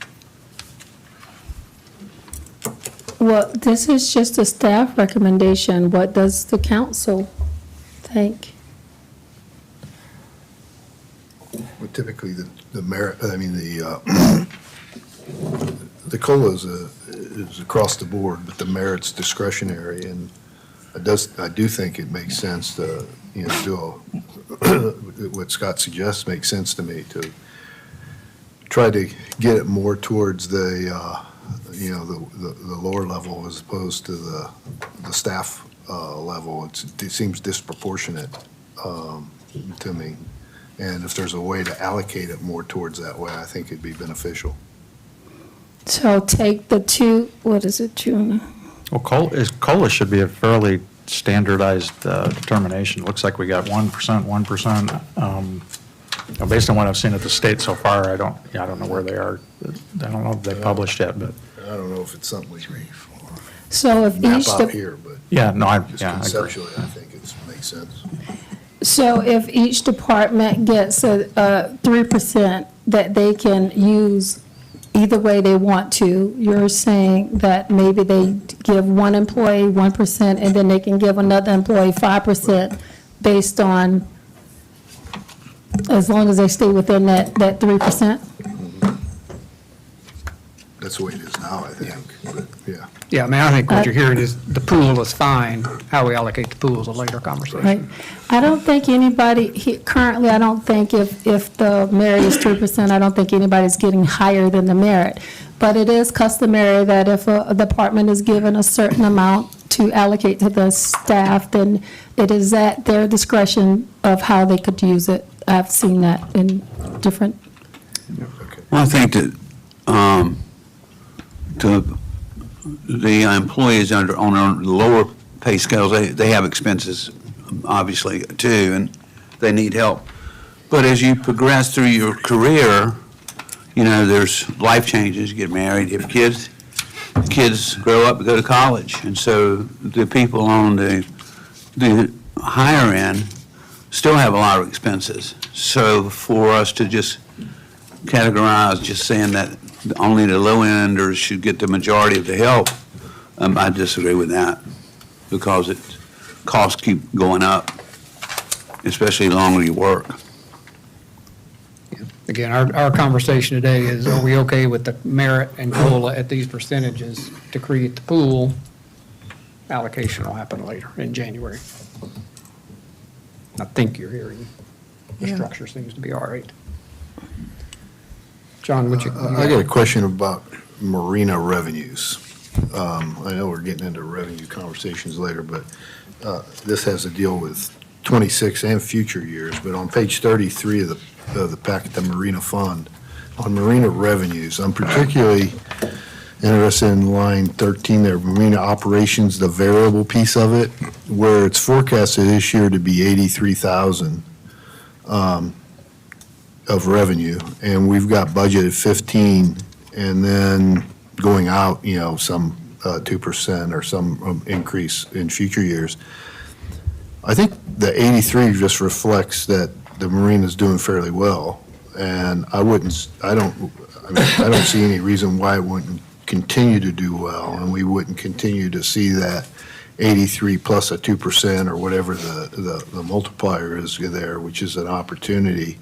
Well, this is just a staff recommendation. What does the council think? Well, typically, the merit, the COLA is across the board, but the merit's discretionary, and I do think it makes sense to, do what Scott suggests makes sense to me, to try to get it more towards the lower level as opposed to the staff level. It seems disproportionate to me. And if there's a way to allocate it more towards that way, I think it'd be beneficial. So take the two, what is it, June? Well, COLA should be a fairly standardized determination. Looks like we got 1%. Based on what I've seen at the state so far, I don't know where they are. I don't know if they published yet, but. I don't know if it's something we So if map each, out here, but Yeah, no, I just agree. conceptually, I think it makes sense. so if each department gets a 3% that they can use either way they want to, you're saying that maybe they give one employee 1% and then they can give another employee 5% based on, as long as they stay within that 3%? That's the way it is now, I think, but, yeah. Yeah, I think what you're hearing is the pool is fine. How we allocate the pool is a later conversation. Right. I don't think anybody, currently, I don't think if the merit is 3%, I don't think anybody's getting higher than the merit. But it is customary that if a department is given a certain amount to allocate to the staff, then it is at their discretion of how they could use it. I've seen that in different, Well, I think that, to the employees on our lower pay scales, they have expenses, obviously, too, and they need help. But as you progress through your career, there's life changes, you get married, you have kids grow up and go to college. And so the people on the higher end still have a lot of expenses. So for us to just categorize, just saying that only the low enders should get the majority of the help, I disagree with that. because costs keep going up, especially the longer you work. Again, our conversation today is, are we okay with the merit and COLA at these percentages to create the pool? Allocation will happen later in January. I think you're hearing the Yeah. structure seems to be all right. John, would you? I got a question about marina revenues. I know we're getting into revenue conversations later, but this has to deal with 26 and future years. But on page 33 of the packet, the Marina Fund, on marina revenues, I'm particularly interested in line 13 there, marina operations, the variable piece of it, where it's forecasted this year to be 83,000 of revenue, and we've got budgeted 15, and then going out, some 2% or some increase in future years. I think the 83 just reflects that the marina is doing fairly well, and I don't see any reason why it wouldn't continue to do well, and we wouldn't continue to see that 83 plus a 2% or whatever the multiplier is there, which is an opportunity.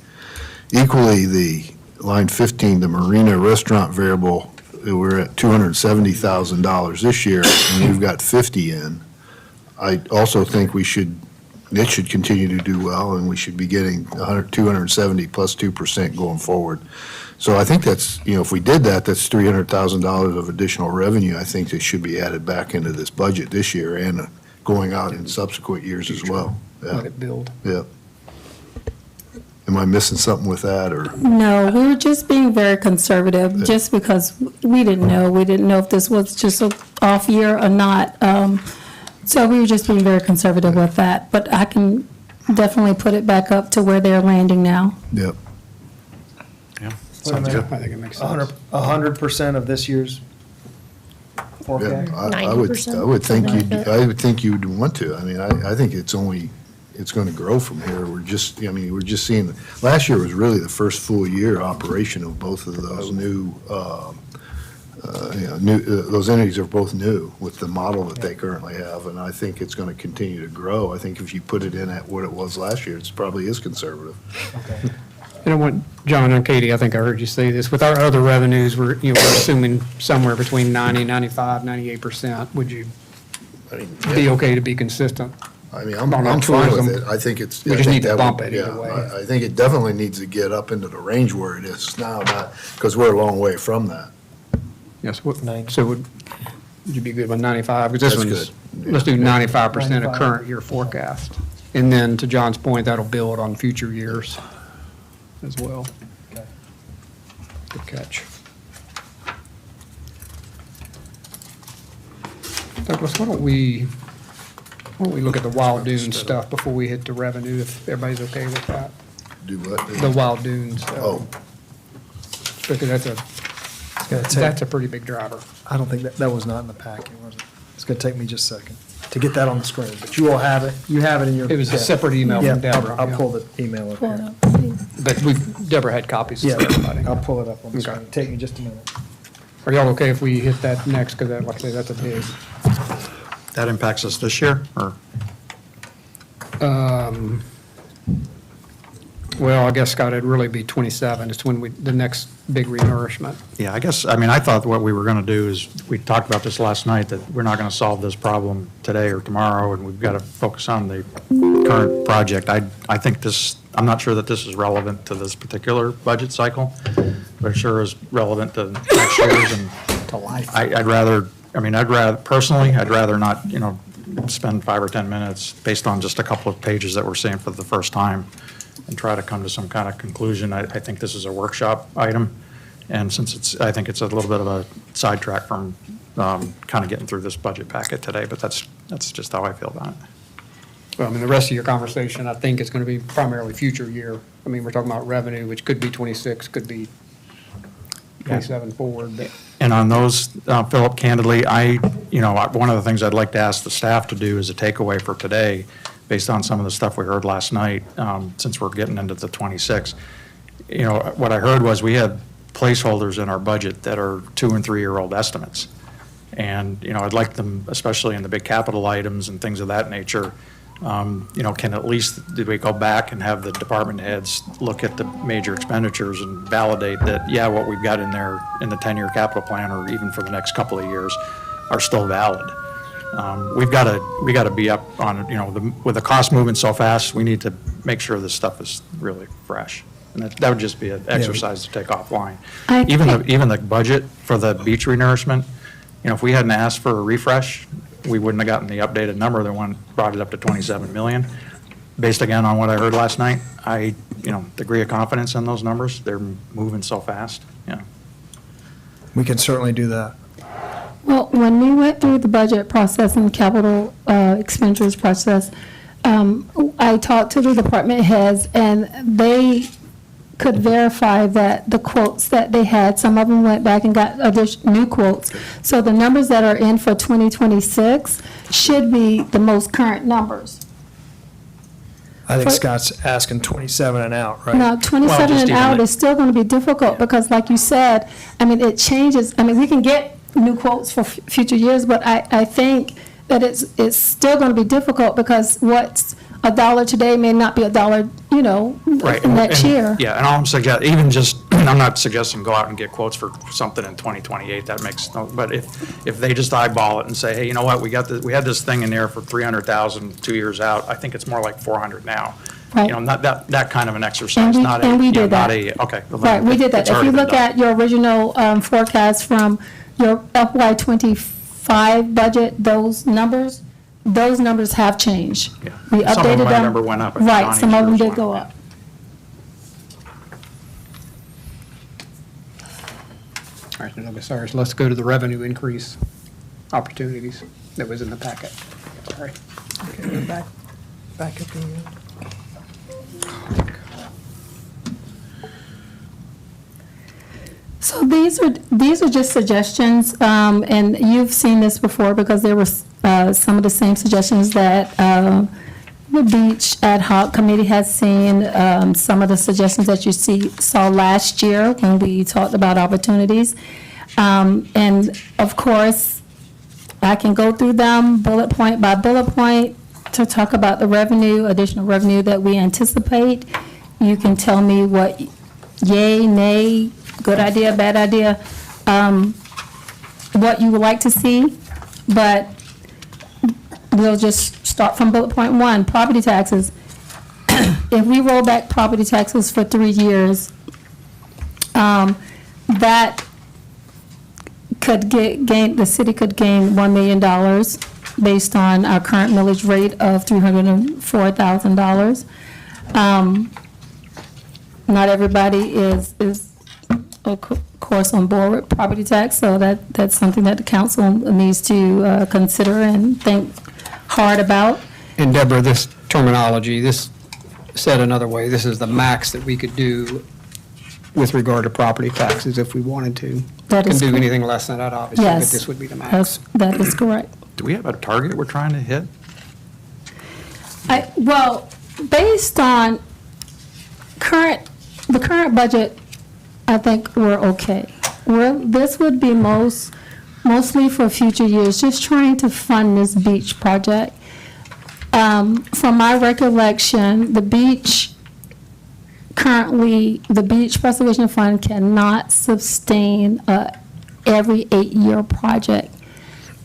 Equally, the line 15, the marina restaurant variable, we're at $270,000 this year, and we've got 50 in. I also think it should continue to do well, and we should be getting 270 plus 2% going forward. So I think that's, if we did that, that's $300,000 of additional revenue. I think that should be added back into this budget this year and going out in subsequent years as well. Let it build. Yeah. Am I missing something with that, or? No, we were just being very conservative, just because we didn't know. We didn't know if this was just an off year or not. So we were just being very conservative with that. But I can definitely put it back up to where they're landing now. Yep. Yeah, Wait a sounds minute. good. I think it makes sense. 100% of this year's Yeah, forecast? I would 90%, I would think you would want to. I mean, I think it's going to grow from here. We're just seeing, last year was really the first full year operation of both of those those entities are both new with the model that they currently have, and I think it's going to continue to grow. I think if you put it in at what it was last year, it probably is conservative. And I want, John and Katie, I think I heard you say this, with our other revenues, we're assuming somewhere between 90, 95, 98%. Would you be okay to be consistent? I mean, I'm On fine with tourism, it. I think it's. we I just think need to that bump would- it either yeah, way. I think it definitely needs to get up into the range where it is now, because we're a long way from that. Yes, so would you be good with 95? Because this That's one's, good. let's do 95% of 95. current year forecast. And then, to John's point, that'll build on future years as well. Okay. Good catch. Douglas, why don't we look at the Wild Dunes stuff before we hit the revenue, if everybody's okay with that? Do what? The Wild Dunes. Oh, Because that's a pretty big driver. I don't think that was not in the packet, was it? It's going to take me just a second to get that on the screen, but you all have it. You have it in your. It was a separate email from Yeah, Deborah. I'll yeah. pull the email up Pull it here. up, please. But Deborah had copies Yeah, for everybody. I'll pull it up on the Okay. screen. Take me just a minute. Are y'all okay if we hit that next? Because like I say, that's a big. That impacts us this year, or? Well, I guess, Scott, it'd really be 27. It's when the next big renourishment. Yeah, I guess, I thought what we were going to do is, we talked about this last night, that we're not going to solve this problem today or tomorrow, and we've got to focus on the current project. I think I'm not sure that this is relevant to this particular budget cycle, but it sure is relevant to next year's, and To life. I'd rather not, spend 5 or 10 minutes based on just a couple of pages that we're seeing for the first time and try to come to some kind of conclusion. I think this is a workshop item, and since I think it's a little bit of a sidetrack from kind of getting through this budget packet today, but that's just how I feel about it. Well, the rest of your conversation, I think, is going to be primarily future year. We're talking about revenue, which could be 26, could be 27 forward, but. And on those, Philip, candidly, one of the things I'd like to ask the staff to do as a takeaway for today, based on some of the stuff we heard last night, since we're getting into the 26, what I heard was we had placeholders in our budget that are 2- and 3-year-old estimates. And, I'd like them, especially in the big capital items and things of that nature, can at least, do we go back and have the department heads look at the major expenditures and validate that, yeah, what we've got in there in the 10-year capital plan, or even for the next couple of years, are still valid. We got to be up on, with the cost moving so fast, we need to make sure this stuff is really fresh. And that would just be an exercise to take offline. Even the budget for the beach renourishment, if we hadn't asked for a refresh, we wouldn't have gotten the updated number. The one brought it up to 27 million. Based again on what I heard last night, degree of confidence in those numbers, they're moving so fast, We can certainly do that. Well, when we went through the budget process and capital expenditures process, I talked to the department heads, and they could verify that the quotes that they had, some of them went back and got new quotes. So the numbers that are in for 2026 should be the most current numbers. I think For- Scott's asking 27 and out, right? Now, 27 just and even out the- is still going to be difficult, because like you said, it changes. We can get new quotes for future years, but I think that it's still going to be difficult, because what's $1 today may not be $1, Right. next and- year. Yeah, and all I'm suggesting, even just, I'm not suggesting go out and get quotes for something in 2028, that makes no, but if they just eyeball it and say, hey, you know what, we had this thing in there for 300,000 2 years out, I think it's more like 400 now. Right. Not that kind of an exercise, not a. And we did not that. a- Okay. well, Right, we did that. it's If already you been look done. at your original forecast from your FY '25 budget, those numbers have changed. Yeah. We Some of them, updated I them. remember, went up. I think Right, Donnie's some of them yours did went go up. up. All right, now, Ms. Cyrus, let's go to the revenue increase opportunities that was in the packet. Sorry. Okay, we're back at the end. So these are just suggestions, and you've seen this before, because there were some of the same suggestions that the Beach Ad Hoc Committee has seen, some of the suggestions that you saw last year when we talked about opportunities. And of course, I can go through them bullet point by bullet point to talk about the revenue, additional revenue that we anticipate. You can tell me what yay, nay, good idea, bad idea, what you would like to see, but we'll just start from bullet point 1, property taxes. If we roll back property taxes for 3 years, that could the city could gain $1 million based on our current millage rate of $304,000. Not everybody is of course on board with property tax, so that's something that the council needs to consider and think hard about. And Deborah, this terminology, this said another way, this is the max that we could do with regard to property taxes if we wanted to. That Can is do correct. anything less than that, obviously, but Yes. this would be the max. That is correct. Do we have a target we're trying to hit? Well, based on the current budget, I think we're okay. This would be mostly for future years, just trying to fund this beach project. From my recollection, the beach preservation fund cannot sustain every 8-year project.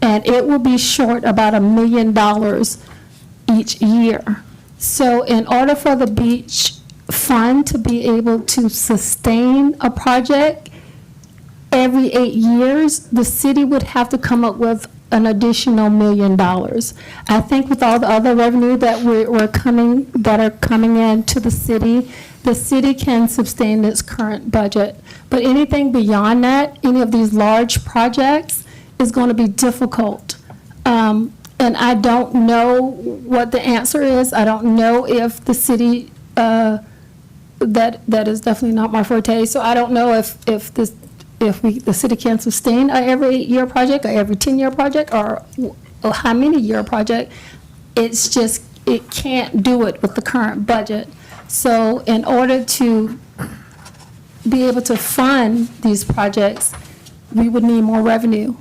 And it will be short about $1 million each year. So in order for the beach fund to be able to sustain a project every 8 years, the city would have to come up with an additional $1 million. I think with all the other revenue that are coming into the city can sustain its current budget. But anything beyond that, any of these large projects, is going to be difficult. And I don't know what the answer is. I don't know if the city, that is definitely not my forte. So I don't know if the city can sustain a every 8-year project, or every 10-year project, or how many year project. It's just, it can't do it with the current budget. So in order to be able to fund these projects, we would need more revenue.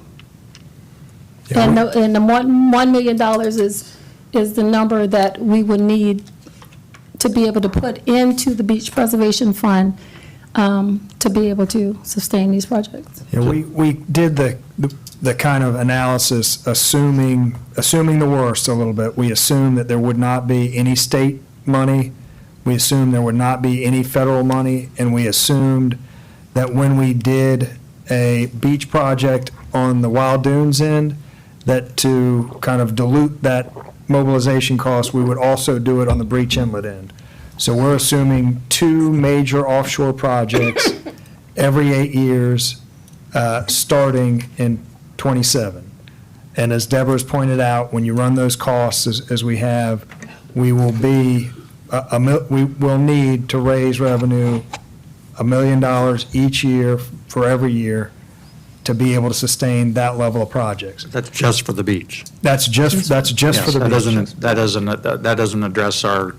And the $1 million is the number that we would need to be able to put into the beach preservation fund to be able to sustain these projects. Yeah, we did the kind of analysis, assuming the worst a little bit. We assumed that there would not be any state money. We assumed there would not be any federal money, and we assumed that when we did a beach project on the Wild Dunes end, that to kind of dilute that mobilization cost, we would also do it on the Breach Inlet end. So we're assuming 2 major offshore projects every 8 years, starting in '27. And as Deborah's pointed out, when you run those costs as we have, we will be, we will need to raise revenue $1 million each year for every year to be able to sustain that level of projects. That's just for the beach. That's just for the Yes, beach. that doesn't address our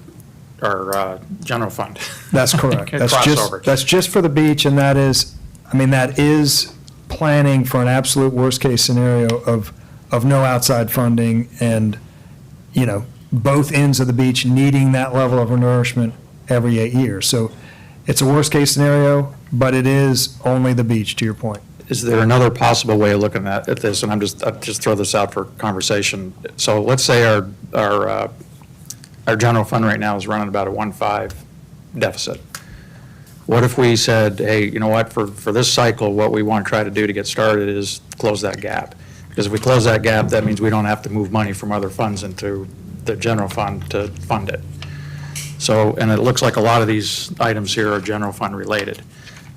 general fund. That's correct. Crossover. That's just for the beach, and that is, I mean, that is planning for an absolute worst-case scenario of no outside funding and, you know, both ends of the beach needing that level of nourishment every 8 years. So it's a worst-case scenario, but it is only the beach, to your point. Is there another possible way of looking at this? And I'll just throw this out for conversation. So let's say our general fund right now is running about a 1.5 deficit. What if we said, hey, you know what, for this cycle, what we want to try to do to get started is close that gap? Because if we close that gap, that means we don't have to move money from other funds into the general fund to fund it. So, and it looks like a lot of these items here are general fund related.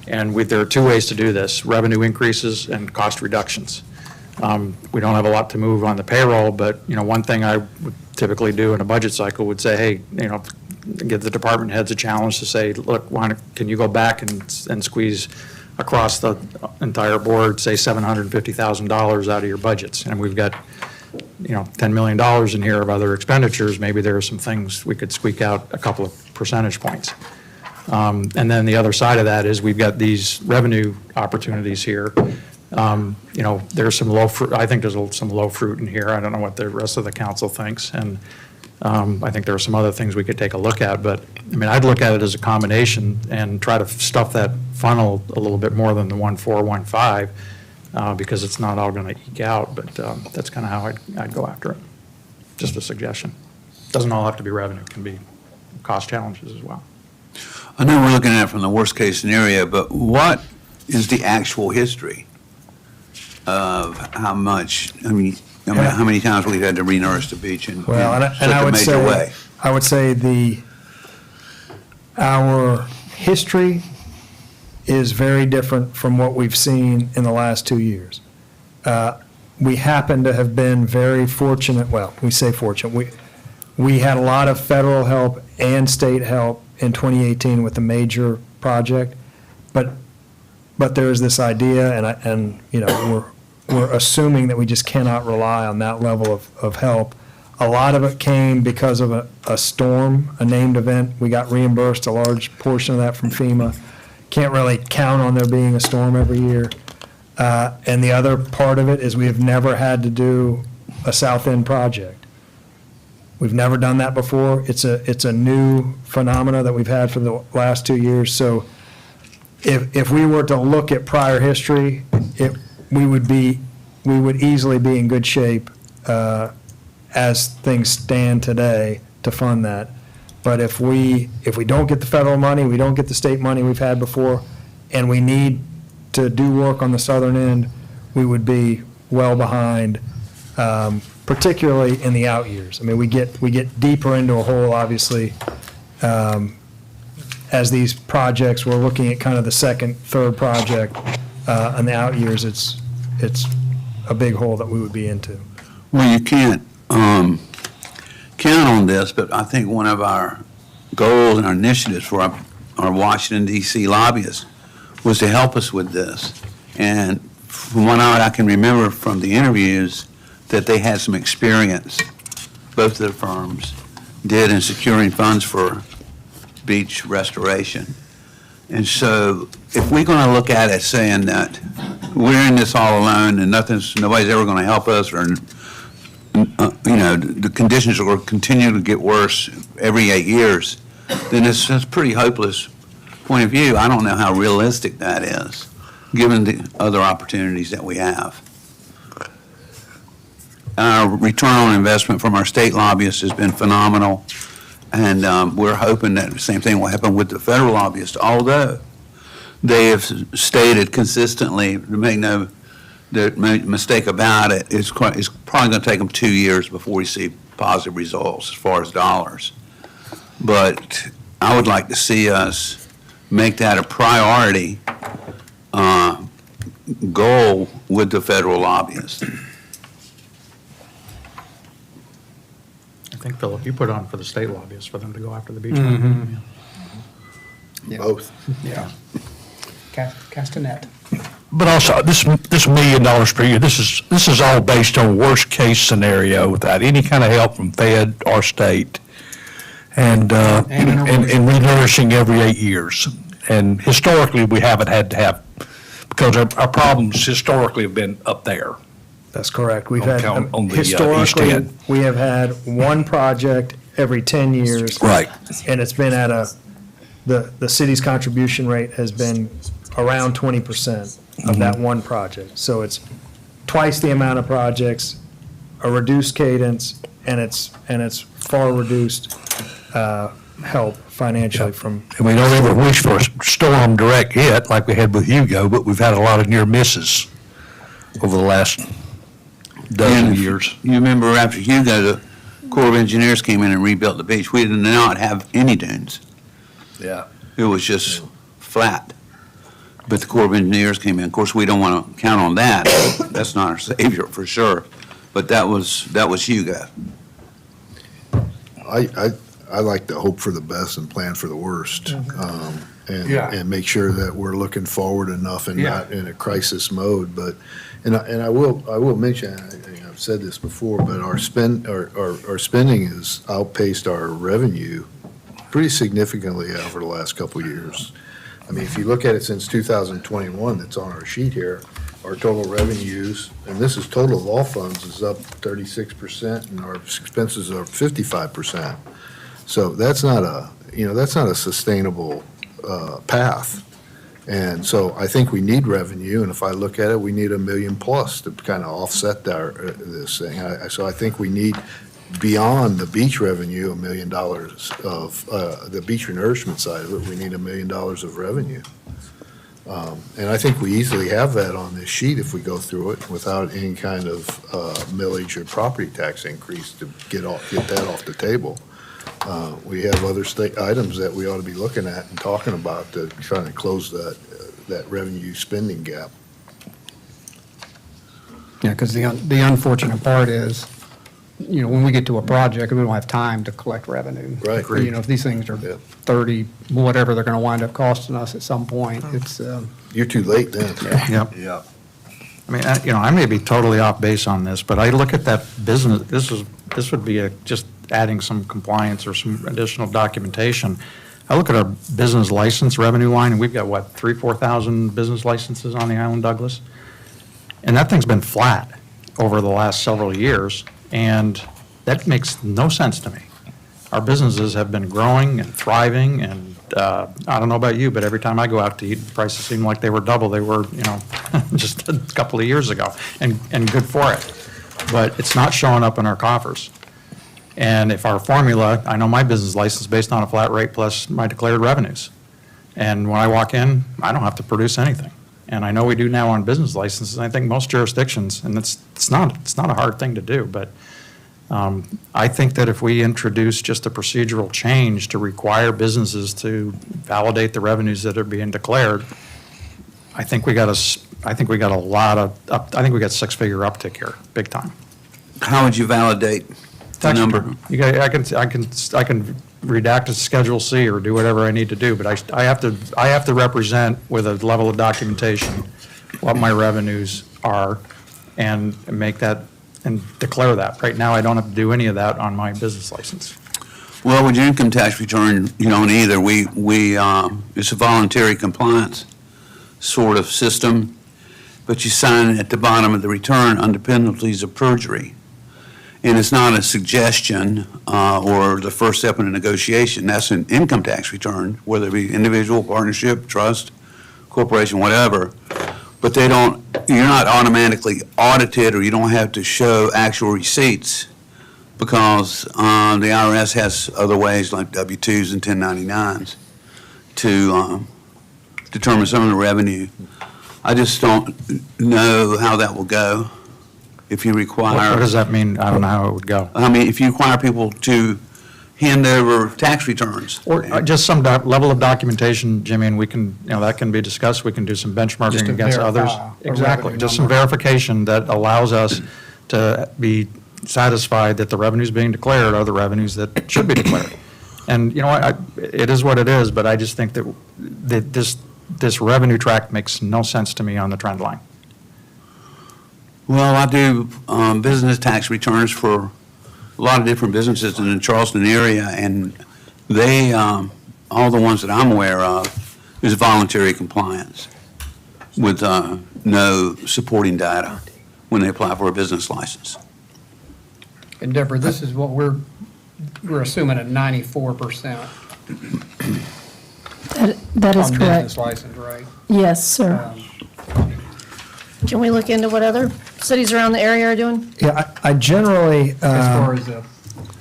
And there are 2 ways to do this: revenue increases and cost reductions. We don't have a lot to move on the payroll, but, you know, one thing I would typically do in a budget cycle would say, hey, you know, give the department heads a challenge to say, look, can you go back and squeeze across the entire board, say $750,000 out of your budgets? And we've got, you know, $10 million in here of other expenditures. Maybe there are some things we could squeak out a couple of percentage points. And then the other side of that is we've got these revenue opportunities here. You know, there's some low fruit, I think there's some low fruit in here. I don't know what the rest of the council thinks. And I think there are some other things we could take a look at. But, I mean, I'd look at it as a combination and try to stuff that funnel a little bit more than the 1.4, 1.5, because it's not all going to eke out. But that's kind of how I'd go after it. Just a suggestion. Doesn't all have to be revenue. It can be cost challenges as well. I know we're looking at it from the worst-case scenario, but what is the actual history of how much, how many times we've had to re-nourish the beach in such a major way? I would say our history is very different from what we've seen in the last 2 years. We happen to have been very fortunate, well, we say fortunate, we had a lot of federal help and state help in 2018 with a major project, but there is this idea, and you know, we're assuming that we just cannot rely on that level of help. A lot of it came because of a storm, a named event. We got reimbursed a large portion of that from FEMA. Can't really count on there being a storm every year. And the other part of it is we have never had to do a South End project. We've never done that before. It's a new phenomena that we've had for the last 2 years. So if we were to look at prior history, we would easily be in good shape as things stand today to fund that. But if we don't get the federal money, we don't get the state money we've had before, and we need to do work on the southern end, we would be well behind, particularly in the out years. I mean, we get deeper into a hole, obviously, as these projects, we're looking at kind of the second, third project. In the out years, it's a big hole that we would be into. Well, you can't count on this, but I think one of our goals and our initiatives for our Washington, D.C. lobbyists was to help us with this. And from what I can remember from the interviews, that they had some experience, both of the firms did, in securing funds for beach restoration. And so if we're going to look at it saying that we're in this all alone and nobody's ever going to help us, or, the conditions are going to continue to get worse every 8 years, then it's a pretty hopeless point of view. I don't know how realistic that is, given the other opportunities that we have. Our return on investment from our state lobbyists has been phenomenal, and we're hoping that the same thing will happen with the federal lobbyists, although they have stated consistently, to make no mistake about it, it's probably going to take them 2 years before we see positive results as far as dollars. But I would like to see us make that a priority goal with the federal lobbyists. I think, Philip, you put on for the state lobbyists for them to go after the beach. Both. Yeah. Cast a net. But also, this $1 million per year, this is all based on worst-case scenario without any kind of help from Fed or state, and renourishing every 8 years. And historically, we haven't had to have, because our problems historically have been up there. That's correct. We've On had, the east historically, end. we have had one project every 10 years. Right. And it's been at the city's contribution rate has been around 20% of that one project. So it's twice the amount of projects, a reduced cadence, and it's far reduced help financially from. And we don't ever wish for a storm direct hit like we had with Hugo, but we've had a lot of near misses over the last dozen And years. You remember after Hugo, the Corps of Engineers came in and rebuilt the beach. We did not have any dunes. Yeah. It was just flat. But the Corps of Engineers came in. Of course, we don't want to count on that. That's not our savior for sure. But that was Hugo. I like to hope for the best and plan for the worst. Yeah. And make sure that we're looking forward enough and Yeah. not in a crisis mode. But, and I will mention, I've said this before, but our spending has outpaced our revenue pretty significantly over the last couple of years. I mean, if you look at it since 2021, that's on our sheet here, our total revenues, and this is total of all funds, is up 36%, and our expenses are 55%. So that's not a sustainable path. And so I think we need revenue, and if I look at it, we need $1 million plus to kind of offset this thing. So I think we need, beyond the beach revenue, $1 million of, the beach renourishment side of it, we need $1 million of revenue. And I think we easily have that on this sheet if we go through it without any kind of millage or property tax increase to get that off the table. We have other state items that we ought to be looking at and talking about to trying to close that revenue spending gap. Yeah, because the unfortunate part is, when we get to a project, we don't have time to collect revenue. Right. If these things are Yeah. 30, whatever they're going to wind up costing us at some point, it's, You're too late then. Yep. Yeah. I mean, I may be totally off base on this, but I look at that business, this would be just adding some compliance or some additional documentation. I look at our business license revenue line, and we've got, 4,000 business licenses on the island, Douglas? And that thing's been flat over the last several years, and that makes no sense to me. Our businesses have been growing and thriving, and I don't know about you, but every time I go out to eat, the prices seem like they were double they were, just a couple of years ago, and good for it. But it's not showing up in our coffers. And if our formula, I know my business license is based on a flat rate plus my declared revenues. And when I walk in, I don't have to produce anything. And I know we do now on business licenses, I think most jurisdictions, and it's not a hard thing to do, but I think that if we introduce just a procedural change to require businesses to validate the revenues that are being declared, I think we got a lot of, I think we got six-figure uptick here, big time. How would you validate the Tax number? return. I can redact a Schedule C or do whatever I need to do, but I have to represent with a level of documentation what my revenues are and make that and declare that. Right now, I don't have to do any of that on my business license. Well, with your income tax return, you don't either. It's a voluntary compliance sort of system, but you sign at the bottom of the return under penalties of perjury. And it's not a suggestion or the first step in a negotiation. That's an income tax return, whether it be individual, partnership, trust, corporation, whatever. But you're not automatically audited, or you don't have to show actual receipts, because the IRS has other ways like W-2s and 1099s to determine some of the revenue. I just don't know how that will go if you require. What does that mean? I don't know how it would go. I mean, if you require people to hand over tax returns. Or just some level of documentation, Jimmy, and we can, that can be discussed. We can do some Just benchmarking to against others. verify a Exactly, revenue just some number. verification that allows us to be satisfied that the revenues being declared are the revenues that should be declared. And, it is what it is, but I just think that this revenue track makes no sense to me on the trend line. Well, I do business tax returns for a lot of different businesses in the Charleston area, and they, all the ones that I'm aware of, is voluntary compliance with no supporting data when they apply for a business license. And Deborah, this is what we're assuming at 94% That is on correct. business license, right? Yes, sir. Can we look into what other cities around the area are doing? Yeah, I generally, As far as a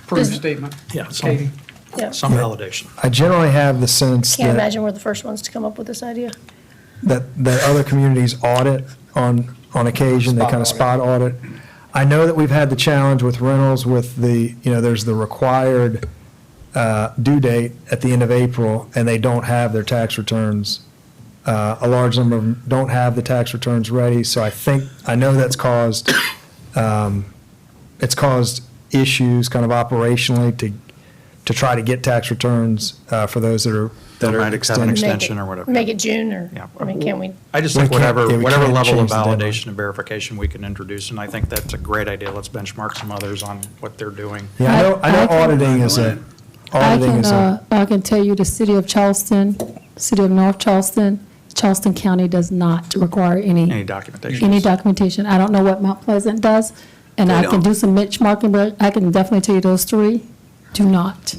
proof Business- statement? Yeah, Katie? Yeah. Some validation. I generally have the sense Can't that, imagine we're the first ones to come up with this idea. that other communities audit on occasion, they Spot kind of audit. spot audit. I know that we've had the challenge with rentals with there's the required due date at the end of April, and they don't have their tax returns. A large number of them don't have the tax returns ready, so I know that's caused, it's caused issues kind of operationally to try to get tax returns for those that are They might have an extended. extension or whatever. Make it June, or, Yeah. I mean, can't we? I just We think can't- whatever yeah, we level can't of change the deadline. validation and verification we can introduce, and I think that's a great idea. Let's benchmark some others on what they're doing. Yeah, I know I can- auditing is a, I can tell you the city of Charleston, city of North Charleston, Charleston County does not require Any documentation. any documentation. I don't know what Mount Pleasant does, and They I can don't. do some benchmarking, but I can definitely tell you those three do not.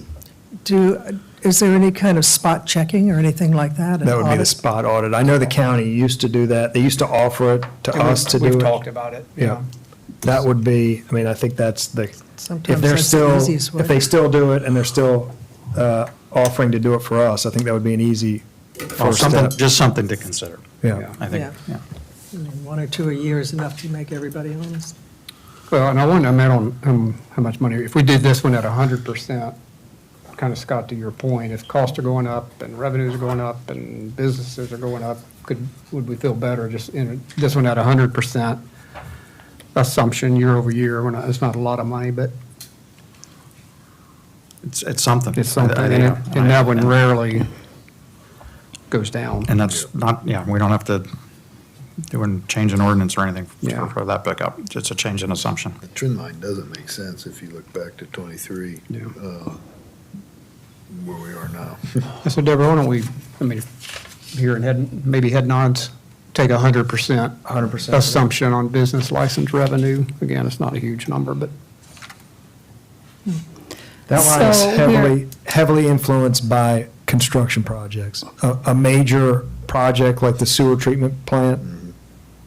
Is there any kind of spot checking or anything like that? an that would be the audit? spot audit. I know the county used to do that. They used to offer it to And us to do We've it. talked about it, Yeah. yeah. That would be, I mean, I think that's the, if Sometimes they're that's the still, easiest way. if they still do it and they're still offering to do it for us, I think that would be an easy Well, first something, step. just something to consider, Yeah. I think. Yeah. Yeah. I mean, 1 or 2 a year is enough to make everybody honest. Well, and I wonder, on how much money, if we did this one at 100%, kind of, Scott, to your point, if costs are going up and revenues are going up and businesses are going up, would we feel better just in this one at 100% assumption year over year? It's not a lot of money, but It's something. it's something, I- and that one rarely goes down. And that's not, we don't have to do a change in ordinance or anything Yeah. for that pickup. It's a change in assumption. The trend line doesn't make sense if you look back to '23, Yeah. where we are now. So Deborah, why don't we, here and maybe head nods, take 100%. 100%. Assumption on business license revenue. Again, it's not a huge number, but That line is So we're- heavily influenced by construction projects. A major project like the sewer treatment plant,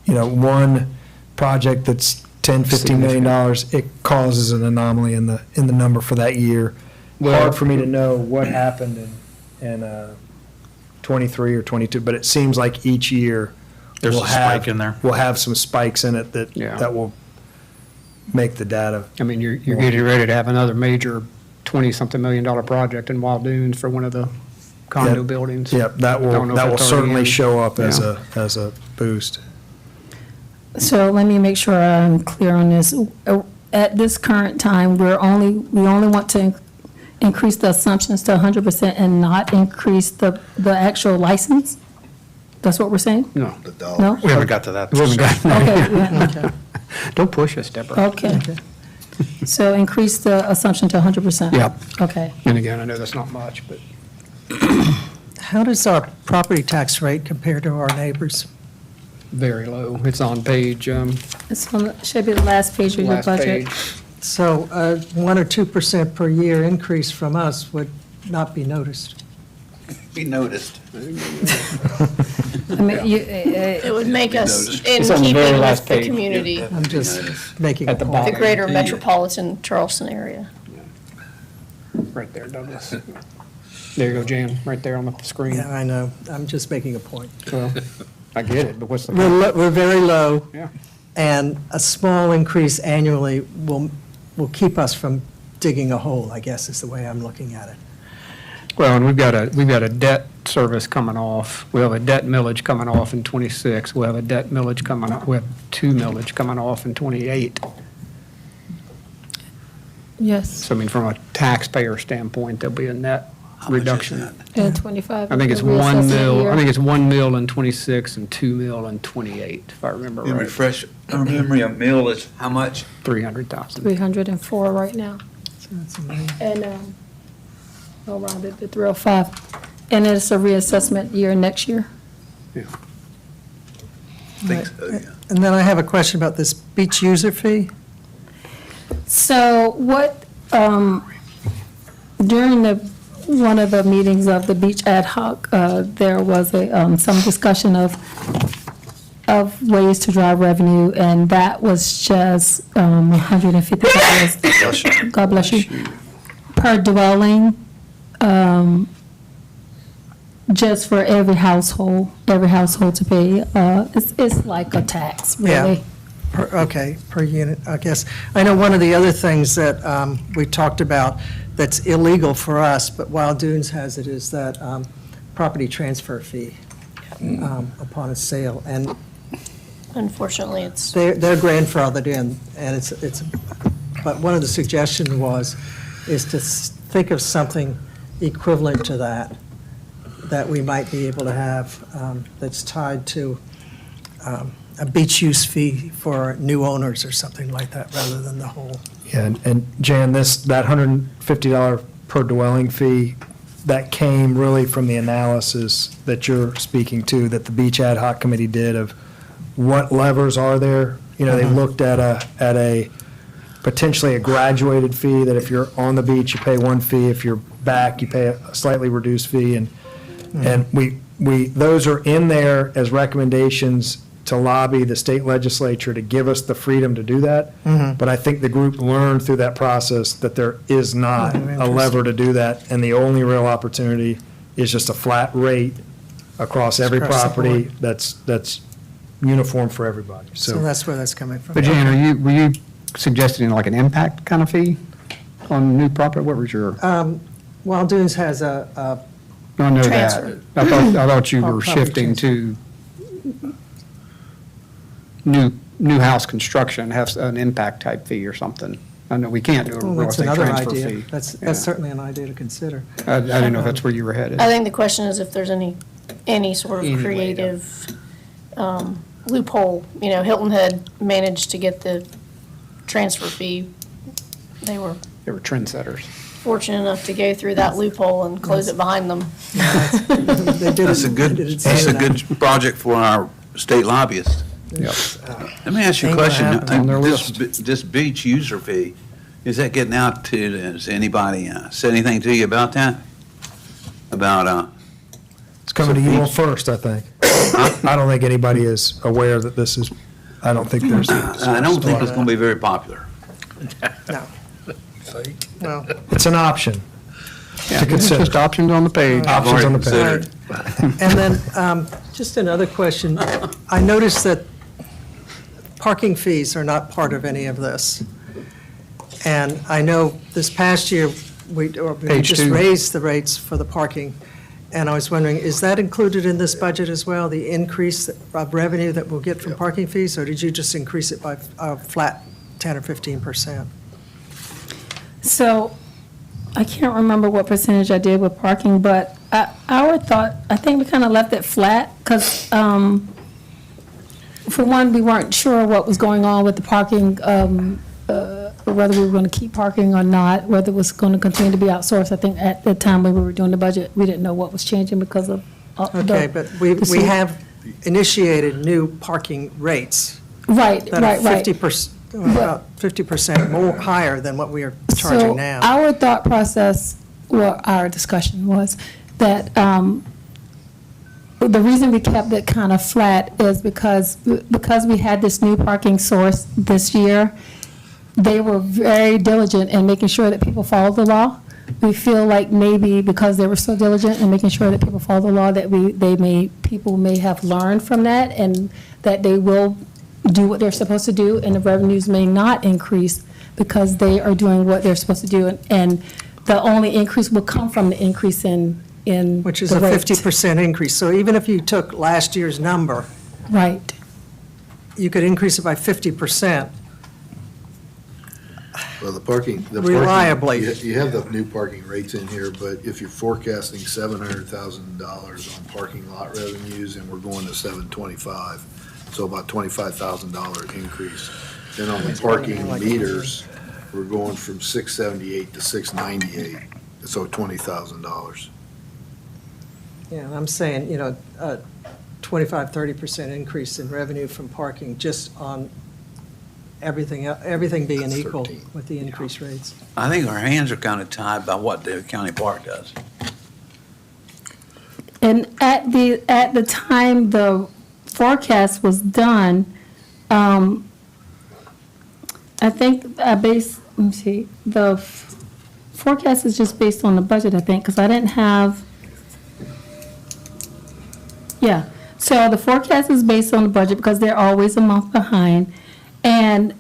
one project that's $10, $15 million, it causes an anomaly in the number for that year. Well- Hard for me to know what happened in '23 or '22, but it seems like each year There's we'll a spike have- in there. We'll have some spikes in it Yeah. that will make the data. you're getting ready to have another major 20-something million dollar project in Wild Dunes for one of the condo Yep. buildings. Yep, that Don't know will if it's already certainly in. show up as Yeah. a boost. So let me make sure I'm clear on this. At this current time, we only want to increase the assumptions to 100% and not increase the actual license? That's what we're saying? No, The No? dollars. We haven't got to that. we haven't got, Okay, yeah, don't push us, Deborah. okay. So increase the assumption to 100%? Yep. Okay. And again, I know that's not much, but How does our property tax rate compare to our neighbors? very low. It's on page, It's on, should be the last page of your last budget. page. So 1 or 2% per year increase from us would not be noticed. Be noticed. I mean, It would make us in It's on the very keeping last with the page. community, I'm just making a At the point. the bottom. greater metropolitan Charleston area. Right there, Douglas. There you go, Jan, right there on the screen. Yeah, I know. I'm just making a point. Well, I get it, but what's the? We're very low, Yeah. and a small increase annually will keep us from digging a hole, I guess, is the way I'm looking at it. Well, and we've got a debt service coming off. We have a debt millage coming off in '26. We have a debt millage coming up, we have 2 millage coming off in '28. yes, So I mean, from a taxpayer standpoint, there'll be a net How much is reduction. that? and 25. I think it's we're 1 reassessing mil, here. I think it's 1 mil in '26 and 2 mil in '28, if I remember And right. refresh our memory, a mill is how much? 300,000. 304 right now. So that's amazing. And, I'll round it to 305. And it's a reassessment year next year? I think so, yeah. And then I have a question about this beach user fee. So what, during one of the meetings of the beach ad hoc, there was some discussion of ways to drive revenue, and that was just $150. God bless you. Per dwelling, just for every household to pay. It's like a tax, Yeah. really. Okay, per unit, I guess. I know one of the other things that we talked about that's illegal for us, but Wild Dunes has it, is that property transfer fee upon a sale. And Unfortunately, it's, they're grandfathered in, and but one of the suggestions is to think of something equivalent to that we might be able to have, that's tied to a beach use fee for new owners or something like that, rather than the whole. Yeah, and Jan, that $150 per dwelling fee, that came really from the analysis that you're speaking to, that the Beach Ad Hoc Committee did of what levers are there. You know, they looked at a potentially a graduated fee, that if you're on the beach, you pay one fee, if you're back, you pay a slightly reduced fee, and those are in there as recommendations to lobby the state legislature to give us the freedom to do that. But I think the group learned through that process that there is not a lever to do that, and the only real opportunity is just a flat rate across every Across the property board. that's uniform for everybody. So that's where that's coming from. But Jan, were you suggesting like an impact kind of fee on new property? What was your, Wild Dunes has I know that. Transfer. I thought you Oh, were property shifting to new house construction, have an impact type fee or something. I know we can't do a Well, real that's estate another transfer idea. fee. That's Yeah. certainly an idea to consider. I didn't know if that's where you were headed. I think the question is if there's any sort Any of way to- creative loophole. You know, Hilton had managed to get the transfer fee. They were They were trendsetters. fortunate enough to go through that loophole and close it behind them. They did That's it- a good, they did it that's a soon enough. good project for our state lobbyist. Yep. Let me ask you a Ain't gonna question. happen. On their This beach user fee, is that getting out to, has anybody said anything to you about that? About, It's coming to you all first, I think. I don't think anybody is aware that this is, I don't think there's. I don't think it's going to be very popular. No. Well, It's an option. Yeah, it's consider. just options on the page. Options on the page. Considered. and then, just another question. I noticed that parking fees are not part of any of this. And I know this past year, we Page just 2. raised the rates for the parking. And I was wondering, is that included in this budget as well, the increase of revenue that we'll get from parking fees? Or did you just increase it by a flat 10 or 15%? So I can't remember what percentage I did with parking, but I think we kind of left it flat because, for one, we weren't sure what was going on with the parking whether we were going to keep parking or not, whether it was going to continue to be outsourced. I think at the time when we were doing the budget, we didn't know what was changing because of. Okay, but we have initiated new parking rates Right, that are right, right. 50% more higher than what we are charging now. So our thought process, well, our discussion was that the reason we kept it kind of flat is because we had this new parking source this year. They were very diligent in making sure that people followed the law. We feel like maybe because they were so diligent in making sure that people follow the law, that people may have learned from that, and that they will do what they're supposed to do, and the revenues may not increase because they are doing what they're supposed to do, and the only increase will come from the increase in Which is the a rate. 50% increase. So even if you took last year's number, Right. you could increase it by 50%. Well, the parking. Reliably. You have the new parking rates in here, but if you're forecasting $700,000 on parking lot revenues and we're going to 725, so about $25,000 increase. Then on the parking meters, we're going from 678 to 698, so $20,000. Yeah, and I'm saying, a 25-30% increase in revenue from parking just on everything being That's equal 13. with the increased rates. I think our hands are kind of tied by what the county park does. And at the time the forecast was done, I think let me see, the forecast is just based on the budget, I think, because I didn't have, yeah. So the forecast is based on the budget because they're always a month behind. And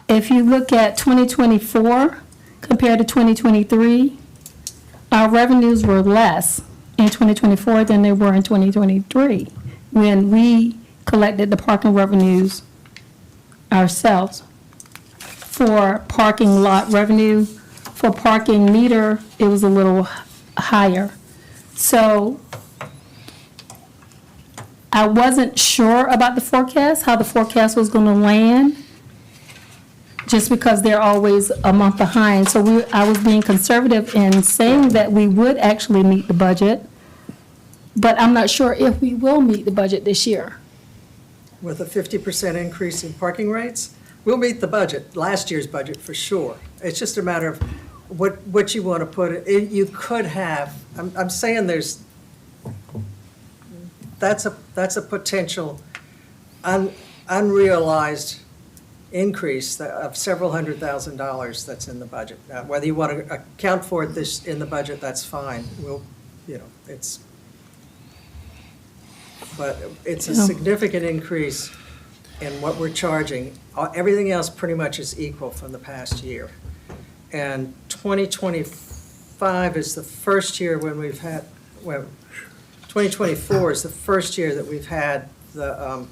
if you look at 2024 compared to 2023, our revenues were less in 2024 than they were in 2023, when we collected the parking revenues ourselves. For parking lot revenue, for parking meter, it was a little higher. So I wasn't sure about the forecast, how the forecast was going to land, just because they're always a month behind. So I was being conservative in saying that we would actually meet the budget, but I'm not sure if we will meet the budget this year. With a 50% increase in parking rates, we'll meet the budget, last year's budget for sure. It's just a matter of what you want to put, you could have, I'm saying that's a potential unrealized increase of several $100,000 that's in the budget. Now, whether you want to account for it in the budget, that's fine. But it's a significant increase in what we're charging. Everything else pretty much is equal from the past year. And 2025 is the first year when we've had, 2024 is the first year that we've had the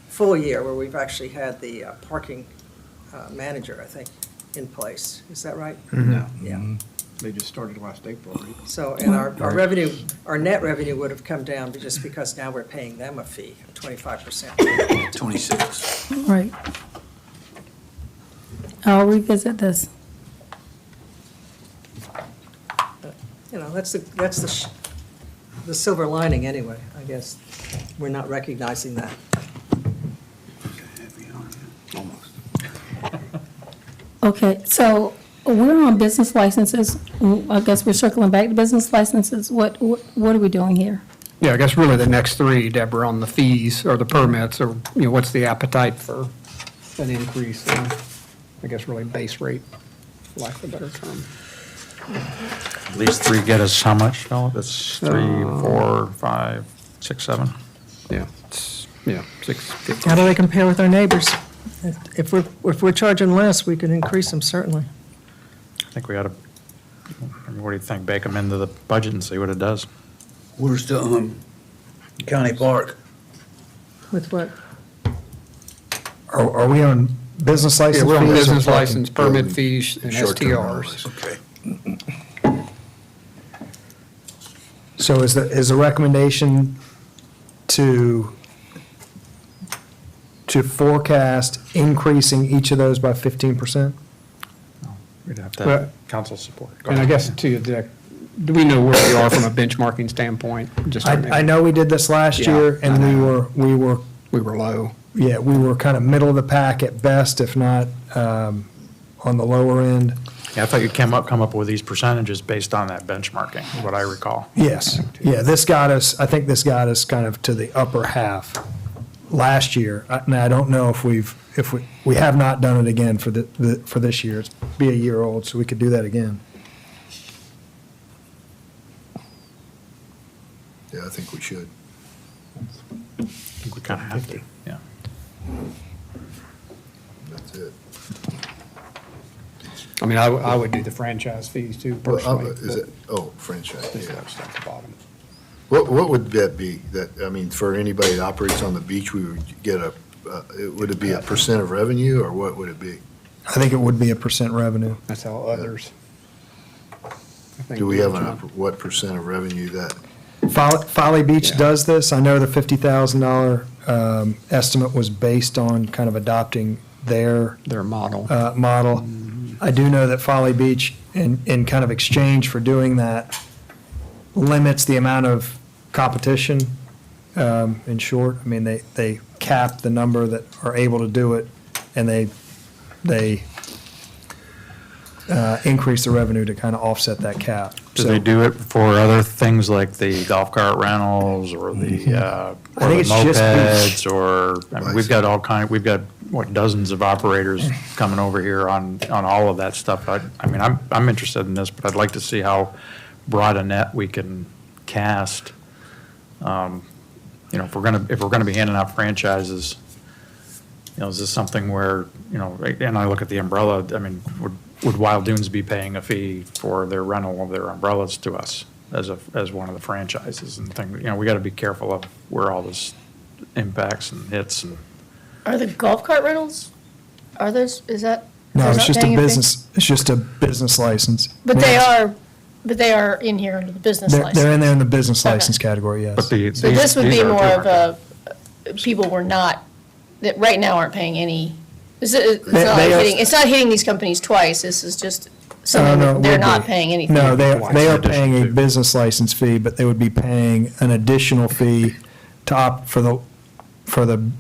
full year where we've actually had the parking manager, I think, in place. Is that right? No. Yeah. They just started last April, right? So, and our revenue, our net revenue would have come down just because now we're paying them a fee, 25%. 26. Right. I'll revisit this. That's the silver lining anyway, I guess. We're not recognizing that. Almost. Okay, so we're on business licenses. I guess we're circling back to business licenses. What are we doing here? Yeah, I guess really the next three, Deborah, on the fees or the permits, or, what's the appetite for an increase in, I guess, really base rate, for lack of a better term. These three get us how much, Philip? It's 3, 4, 5, 6, 7? Yeah, it's, 650. How do they compare with our neighbors? If we're charging less, we can increase them, certainly. I think we ought to, what do you think, bake them into the budget and see what it does? We're still on county park. With what? Are we on business Yeah, license? we're on fees or business parking? license, permit fees, and Short-term STRs. Okay. So is the recommendation to to forecast increasing each of those by 15%? We'd have to Well- have council support. Go And I ahead. guess too, do we know where we are from a benchmarking standpoint? Just to I know we did this last Yeah, year, I and know. we were, We were low. yeah, we were kind of middle of the pack at best, if not on the lower end. Yeah, I thought you'd come up with these percentages based on that benchmarking, is what I recall. Yes, yeah, this got us, I think this got us kind of to the upper half last year. Now, I don't know if we have not done it again for for this year. It's be a year old, so we could do that again. Yeah, I think we should. I think we kind of have to, yeah. That's it. I mean, I would do the franchise fees too Well, personally. is it, oh, franchise, but yeah. that's at the bottom. What would that be? That, I mean, for anybody that operates on the beach, we would get would it be a percent of revenue, or what would it be? I think it would be a percent revenue. That's how others. I think Do we have management- what percent of revenue that? Folly Beach Yeah. does this. I know the $50,000 estimate was based on kind of adopting their Their model. model. I do know that Folly Beach, in kind of exchange for doing that, limits the amount of competition. In short, I mean, they cap the number that are able to do it, and they increase the revenue to kind of offset that cap. Do So- they do it for other things like the golf cart rentals or the, I or think the it's just mopeds, or, I mean, we've got all kind, we've got, what, dozens of operators coming over here on all of that stuff. I mean, I'm interested in this, but I'd like to see how broad a net we can cast. You know, if we're gonna be handing out franchises, you know, is this something where, you know, and I look at the umbrella, I mean, would Wild Dunes be paying a fee for their rental of their umbrellas to us as one of the franchises and things? You know, we gotta be careful of where all this impacts and hits and. Are the golf cart rentals, is that? No, they're it's not just a paying fee? business, it's just a business license. But they are in here under the business They're license. in there in the business Okay. license category, yes. But the. So this would these be are more of direct. people were not, that right now aren't paying any, it's They not are- hitting, it's not hitting these companies twice, this is just No, something no, it that they're would not be. paying anything. No, they are Addition paying a to. business license fee, but they would be paying an additional fee to for the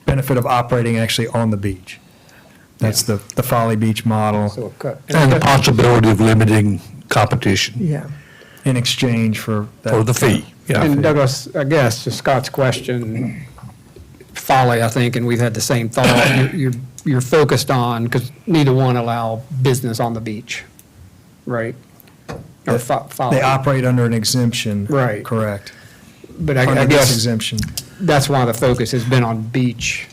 benefit of operating actually on the beach. That's the Folly Beach model So it cut. And the possibility of limiting competition Yeah. in exchange for that. for the fee. Yeah. And Douglas, I guess, to Scott's question, Folly, I think, and we've had the same thought, you're focused on, because neither one allow business on the beach, right? Or Folly. They operate under an exemption. Right. Correct. But Under I this guess exemption. that's why the focus has been on beach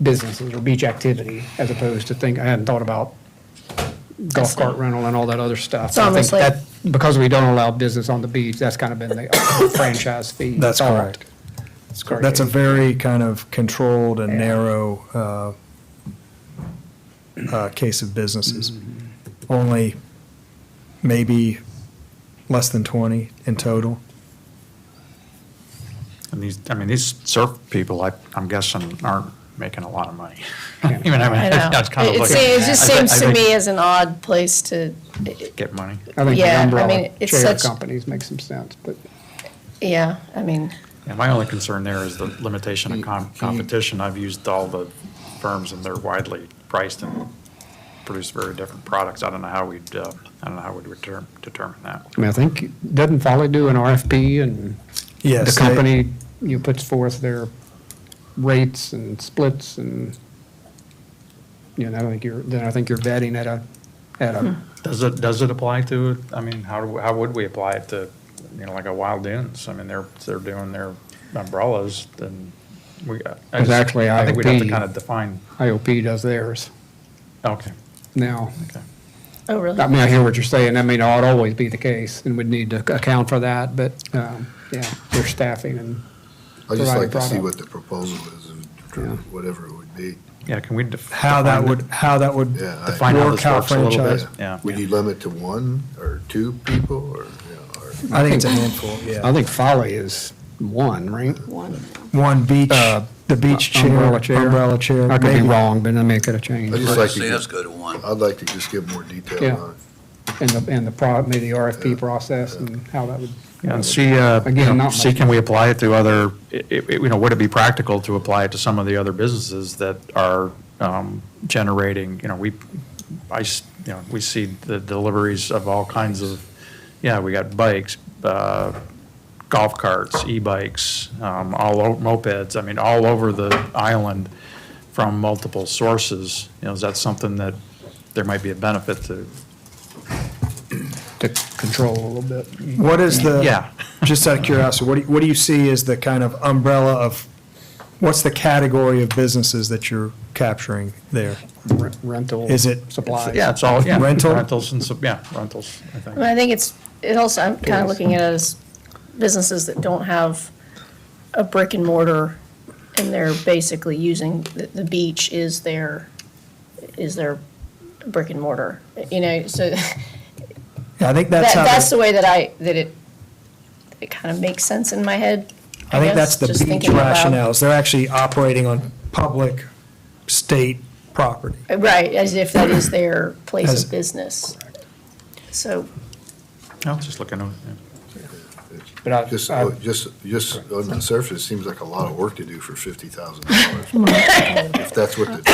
businesses or beach activity, as opposed to I hadn't thought about golf cart rental and all that other stuff. It's I think almost like- that because we don't allow business on the beach, that's kind of been the franchise fee. That's thought. correct. That's a very kind of controlled and narrow case of businesses. Only maybe less than 20 in total. And these surf people, I'm guessing, aren't making a lot of money. I mean, I know. that's kind of It looking. it just I seems to think- me as an odd place to, Get money. I think the Yeah, I umbrella mean, it's chair such- companies make some sense, but yeah, I mean, Yeah, my only concern there is the limitation of competition. I've used all the firms and they're widely priced and produce very different products. I don't know how we'd determine that. I mean, I think, doesn't Folly do an RFP and Yes. the company, puts forth their rates and splits and, I think you're vetting at a, Does it apply to, I mean, how would we apply it to, like a Wild Dunes? I mean, they're doing their umbrellas, then Because actually I think we'd have to IOP kind of define, IOP does theirs okay, now. okay. oh, really? I mean, I hear what you're saying, I mean, it ought always be the case, and we'd need to account for that, but, yeah, their staffing and, I'd just like to Provided see product. what the proposal is, Yeah. and whatever it would be. Yeah, can we How that would Yeah, define how work this how works a little bit? franchise. Yeah. Would you limit to one or two people, or, or? I think it's a handful, yeah. I think Folly is one, right? One beach, the beach chair. Umbrella chair. I could be maybe. wrong, but I mean, it could have changed. I just like to Sales get, go to one. I'd like to just get more detail Yeah. on it. Maybe the RFP process and how that would. Yeah, and see, Again, not see, much. can we apply it to other, would it be practical to apply it to some of the other businesses that are generating, we see the deliveries of all kinds of, we got bikes, golf carts, e-bikes, mopeds, I mean, all over the island from multiple sources. Is that something that there might be a benefit to? To control a little bit. What is the? Yeah. Just out of curiosity, what do you see as the kind of umbrella of, what's the category of businesses that you're capturing there? Rental. Is it- Supplies. Yeah, it's all, Rental? Rentals and, rentals, I think. I think it also, I'm kind of looking at it as businesses that don't have a brick and mortar, and they're basically using, the beach is their brick and mortar, so Yeah, I think that's how. that's the way that it kind of makes sense in my head. I think that's guess, the just beach thinking about- rationales. They're actually operating on public, state property. Right, as if that is their place As- of business. So, No, just looking at, But I- Just I- on the surface, it seems like a lot of work to do for $50,000. If that's what if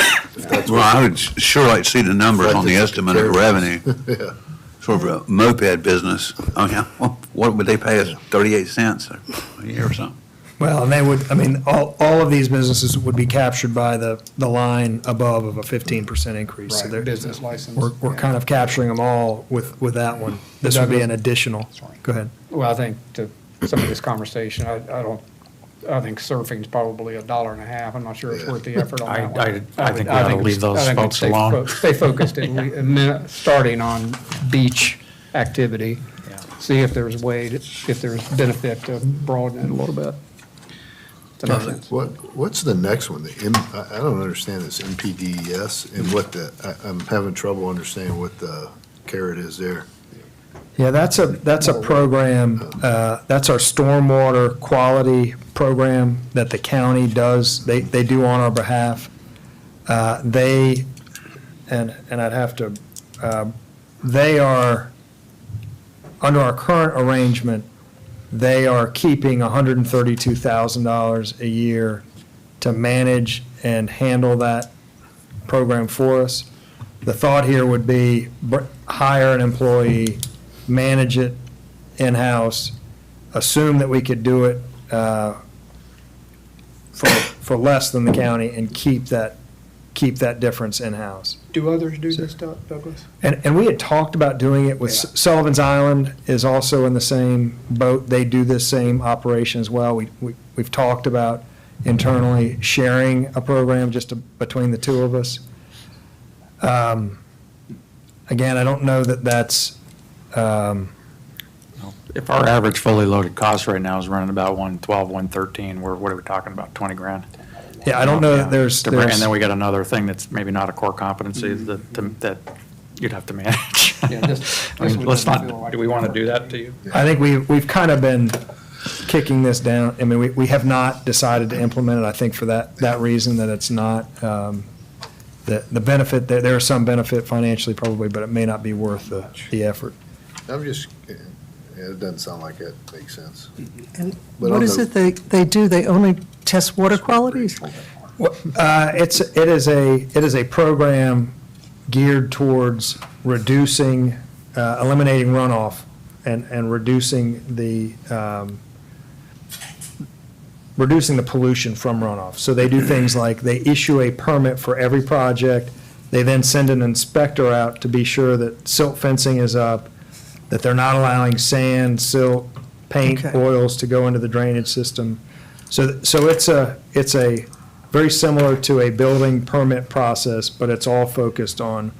that's Well, what. I would sure like to see the numbers on the estimate of revenue. Yeah. Sort of a moped business. Oh, yeah, well, what would they pay us, 38 cents a year or something? Well, and they would, I mean, all of these businesses would be captured by the line above of a 15% increase. So Right, they're- business license. We're kind of capturing them all with that one. This would be an additional. Go ahead. Well, I think to some of this conversation, I think surfing's probably $1.50. I'm not sure it's worth the effort on that one. I think we ought to leave those folks alone. Stay focused, starting on beach activity. Yeah. See if there's if there's benefit to broaden it a little bit. Does that make sense? What's the next one? I don't understand this MPDES and I'm having trouble understanding what the carrot is there. Yeah, that's a program, that's our stormwater quality program that the county does, they do on our behalf. And I'd have to, they are, under our current arrangement, they are keeping $132,000 a year to manage and handle that program for us. The thought here would be hire an employee, manage it in-house, assume that we could do it for less than the county and keep that difference in-house. Do others do this, Douglas? And we had talked about doing it with Yeah. Sullivan's Island is also in the same boat. They do this same operation as well. We've talked about internally sharing a program just between the two of us. Again, I don't know that that's, If our average fully loaded cost right now is running about 112, 113, what are we talking about, 20 grand? yeah, I don't know that there's. And then we got another thing that's maybe not a core competency that you'd have to manage. Yeah, this I mean, one let's doesn't feel not, like do we want to do that to you? I think we've kind of been kicking this down. I mean, we have not decided to implement it, I think for that reason, that it's not, the benefit, there is some benefit financially probably, but it may not be worth the effort. I'm just, it doesn't sound like it makes sense. And But what on is the- it they do? They only test water qualities? It is a program geared towards reducing, eliminating runoff and reducing the pollution from runoff. So they do things like they issue a permit for every project. They then send an inspector out to be sure that silt fencing is up, that they're not allowing sand, silt, paint, Okay. oils to go into the drainage system. So it's a very similar to a building permit process, but it's all focused on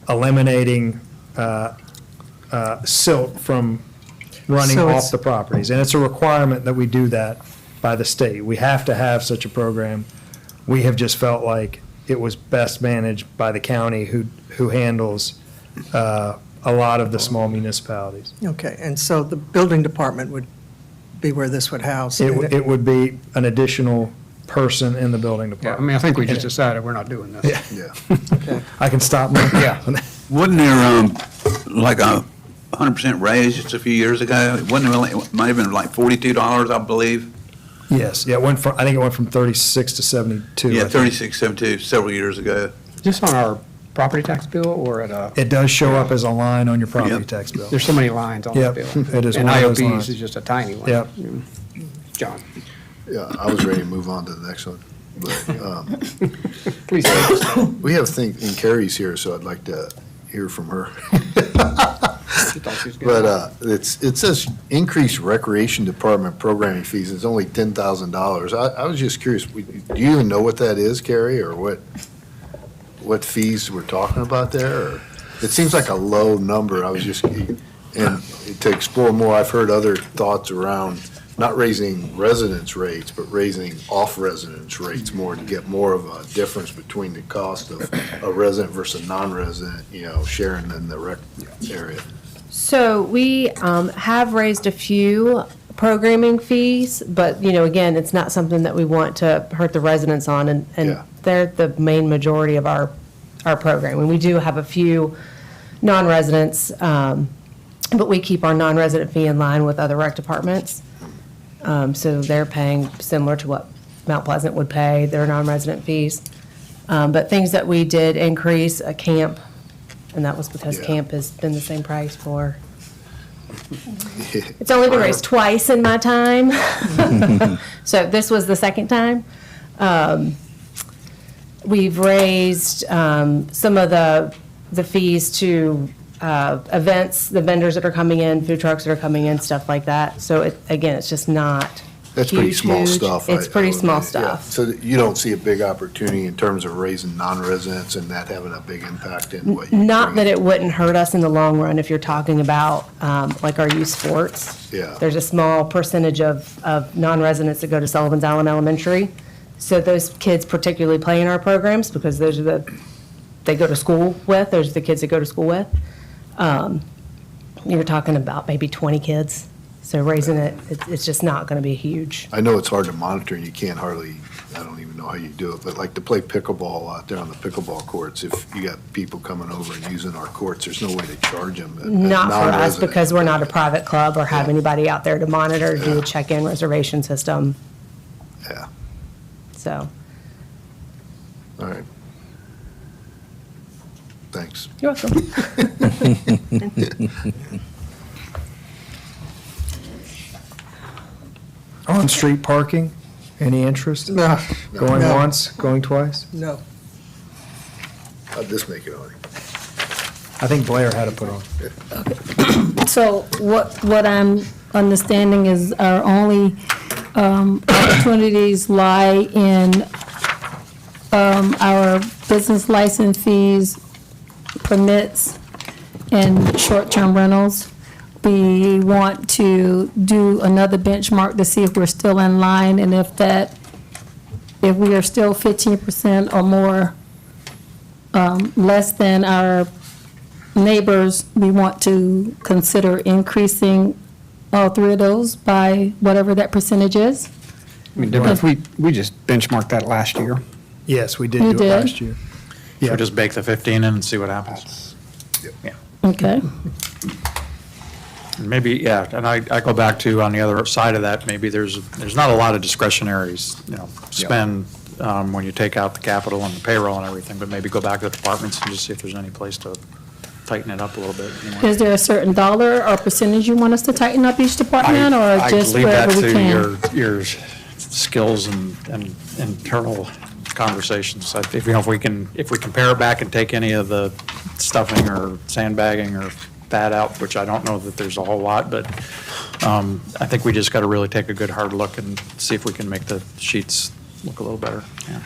eliminating silt from running So off it's- the properties. And it's a requirement that we do that by the state. We have to have such a program. We have just felt like it was best managed by the county who handles a lot of the small municipalities. Okay, and so the building department would be where this would house. It would be an additional person in the building Yeah, I department. mean, I think we just decided we're not doing this. Yeah. I can stop now. Yeah. Wasn't there, like a 100% raise just a few years ago? It wasn't really, it might have been like $42, I believe. Yes, yeah, I think it went from 36 to 72. Yeah, I think. 36, 72, several years ago. Just on our property tax bill or at a, It does show up as a line on your property Yep. tax bill. there's so many lines on the Yep, bill. it is And one of those IOPs lines. is just a tiny one. Yep. John, Yeah, I was ready to move on to the next one. But please take us. we have thing, and Carrie's here, so I'd like to hear from her. She thought she was gonna- But it says increase recreation department programming fees. It's only $10,000. I was just curious, do you even know what that is, Carrie, or what fees we're talking about there? Or it seems like a low number. I was just, and to explore more, I've heard other thoughts around not raising residence rates, but raising off-residence rates more to get more of a difference between the cost of a resident versus non-resident, sharing in the rec area. So we have raised a few programming fees, but, again, it's not something that we want to hurt the residents on, and Yeah. they're the main majority of our programming. We do have a few non-residents, but we keep our non-resident fee in line with other rec departments. So they're paying similar to what Mount Pleasant would pay, their non-resident fees. But things that we did increase, a camp, and that was because Yeah. camp has been the same price for, it's only been raised twice in my time. So this was the second time. We've raised some of the fees to events, the vendors that are coming in, food trucks that are coming in, stuff like that. So again, it's just not That's pretty huge, small huge. stuff. It's I pretty would small imagine, yeah. stuff. So that you don't see a big opportunity in terms of raising non-residents and that having a big impact in what you Not bring that in? it wouldn't hurt us in the long run if you're talking about, like our youth sports. Yeah. There's a small percentage of non-residents that go to Sullivan's Island Elementary. So those kids particularly play in our programs because those are they go to school with, those are the kids that go to school with. You're talking about maybe 20 kids. So raising it's just not going to be huge. I know it's hard to monitor and you can't hardly, I don't even know how you do it, but like to play pickleball out there on the pickleball courts, if you got people coming over and using our courts, there's no way to charge them. Not for us because we're not a private club or have Yeah. anybody out there to monitor, do Yeah. a check-in reservation system. Yeah, So, all right. Thanks. you're welcome. On-street parking, any interest? No, Going No. once, going twice? no. How'd this make it on? I think Blair had it put on. So what I'm understanding is our only opportunities lie in our business license fees, permits, and short-term rentals. We want to do another benchmark to see if we're still in line, and if we are still 15% or more less than our neighbors, we want to consider increasing all three of those by whatever that percentage is. I mean, Deborah, if we just benchmarked that last year. Yes, we did You do it did? last year. So Yeah. just bake the 15 in and see what happens. Okay. And maybe, yeah, and I go back to, on the other side of that, maybe there's not a lot of discretionaries, spend when you take out the capital and the payroll and everything, but maybe go back to the departments and just see if there's any place to tighten it up a little bit. Is there a certain dollar or percentage you want us to tighten up each department, or I just leave that wherever we to can? your skills and internal conversations. If we compare it back and take any of the stuffing or sandbagging or that out, which I don't know that there's a whole lot, but I think we just got to really take a good hard look and see if we can make the sheets look a little better. Yeah.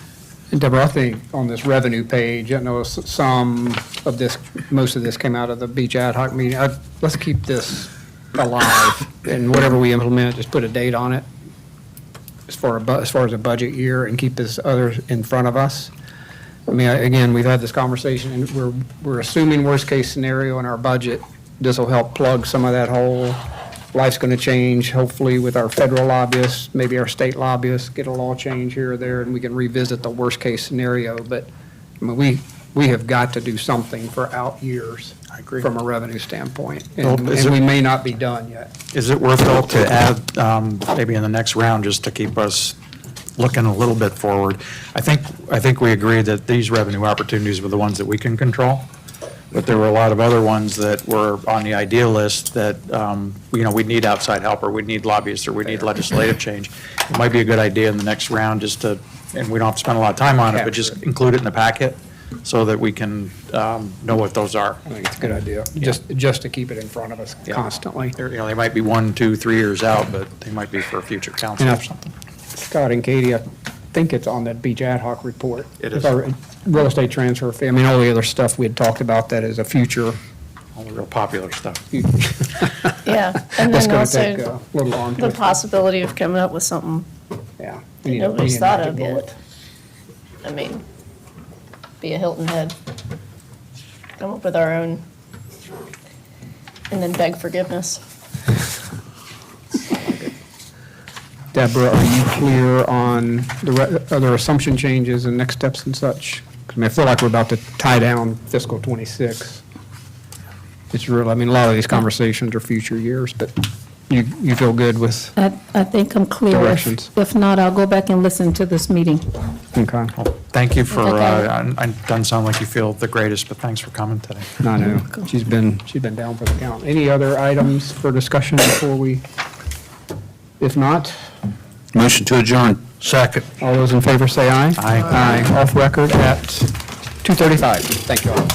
And Deborah, I think on this revenue page, I know some of this, most of this came out of the beach ad hoc meeting. Let's keep this alive, and whatever we implement, just put a date on it as far as a budget year, and keep this other in front of us. I mean, again, we've had this conversation, and we're assuming worst-case scenario in our budget. This will help plug some of that hole. life's going to change, hopefully with our federal lobbyists, maybe our state lobbyists, get a law change here or there, and we can revisit the worst-case scenario. But, I mean, we have got to do something for out years. I agree. From a revenue standpoint, Well, and is and we it- may not be done yet. Is it worthwhile to add, maybe in the next round, just to keep us looking a little bit forward? I think we agreed that these revenue opportunities were the ones that we can control, but there were a lot of other ones that were on the idea list that, we'd need outside help, or we'd need lobbyists, or we need legislative change. It might be a good idea in the next round just to, and we don't have to spend a lot of time on it, but just include it in the packet so that we can know what those are. I think it's a good idea, just to keep it in front of us Yeah. constantly. They might be 1, 2, 3 years out, but they might be for a future council or something. Scott and Katie, I think it's on that beach ad hoc report. It is. Our real estate transfer fee, I mean, all the other stuff we had talked about that is a future. All the real popular stuff. Yeah, and That's then going to take also a little longer. the possibility of coming up with something Yeah. that nobody's thought of yet. I mean, be a Hilton Head. Come up with our own, and then beg forgiveness. Deborah, are you clear on the other assumption changes and next steps and such? 'Cause I mean, I feel like we're about to tie down fiscal '26. It's real, I mean, a lot of these conversations are future years, but you feel good with, I think I'm clear. Directions. If not, I'll go back and listen to this meeting. okay. Thank you for, Okay. doesn't sound like you feel the greatest, but thanks for coming today. I know, she's been down for the count. Any other items for discussion before we, if not, Motion to adjourn. Second. all those in favor say aye. Aye. Aye, off record at 2:35. Thank you all.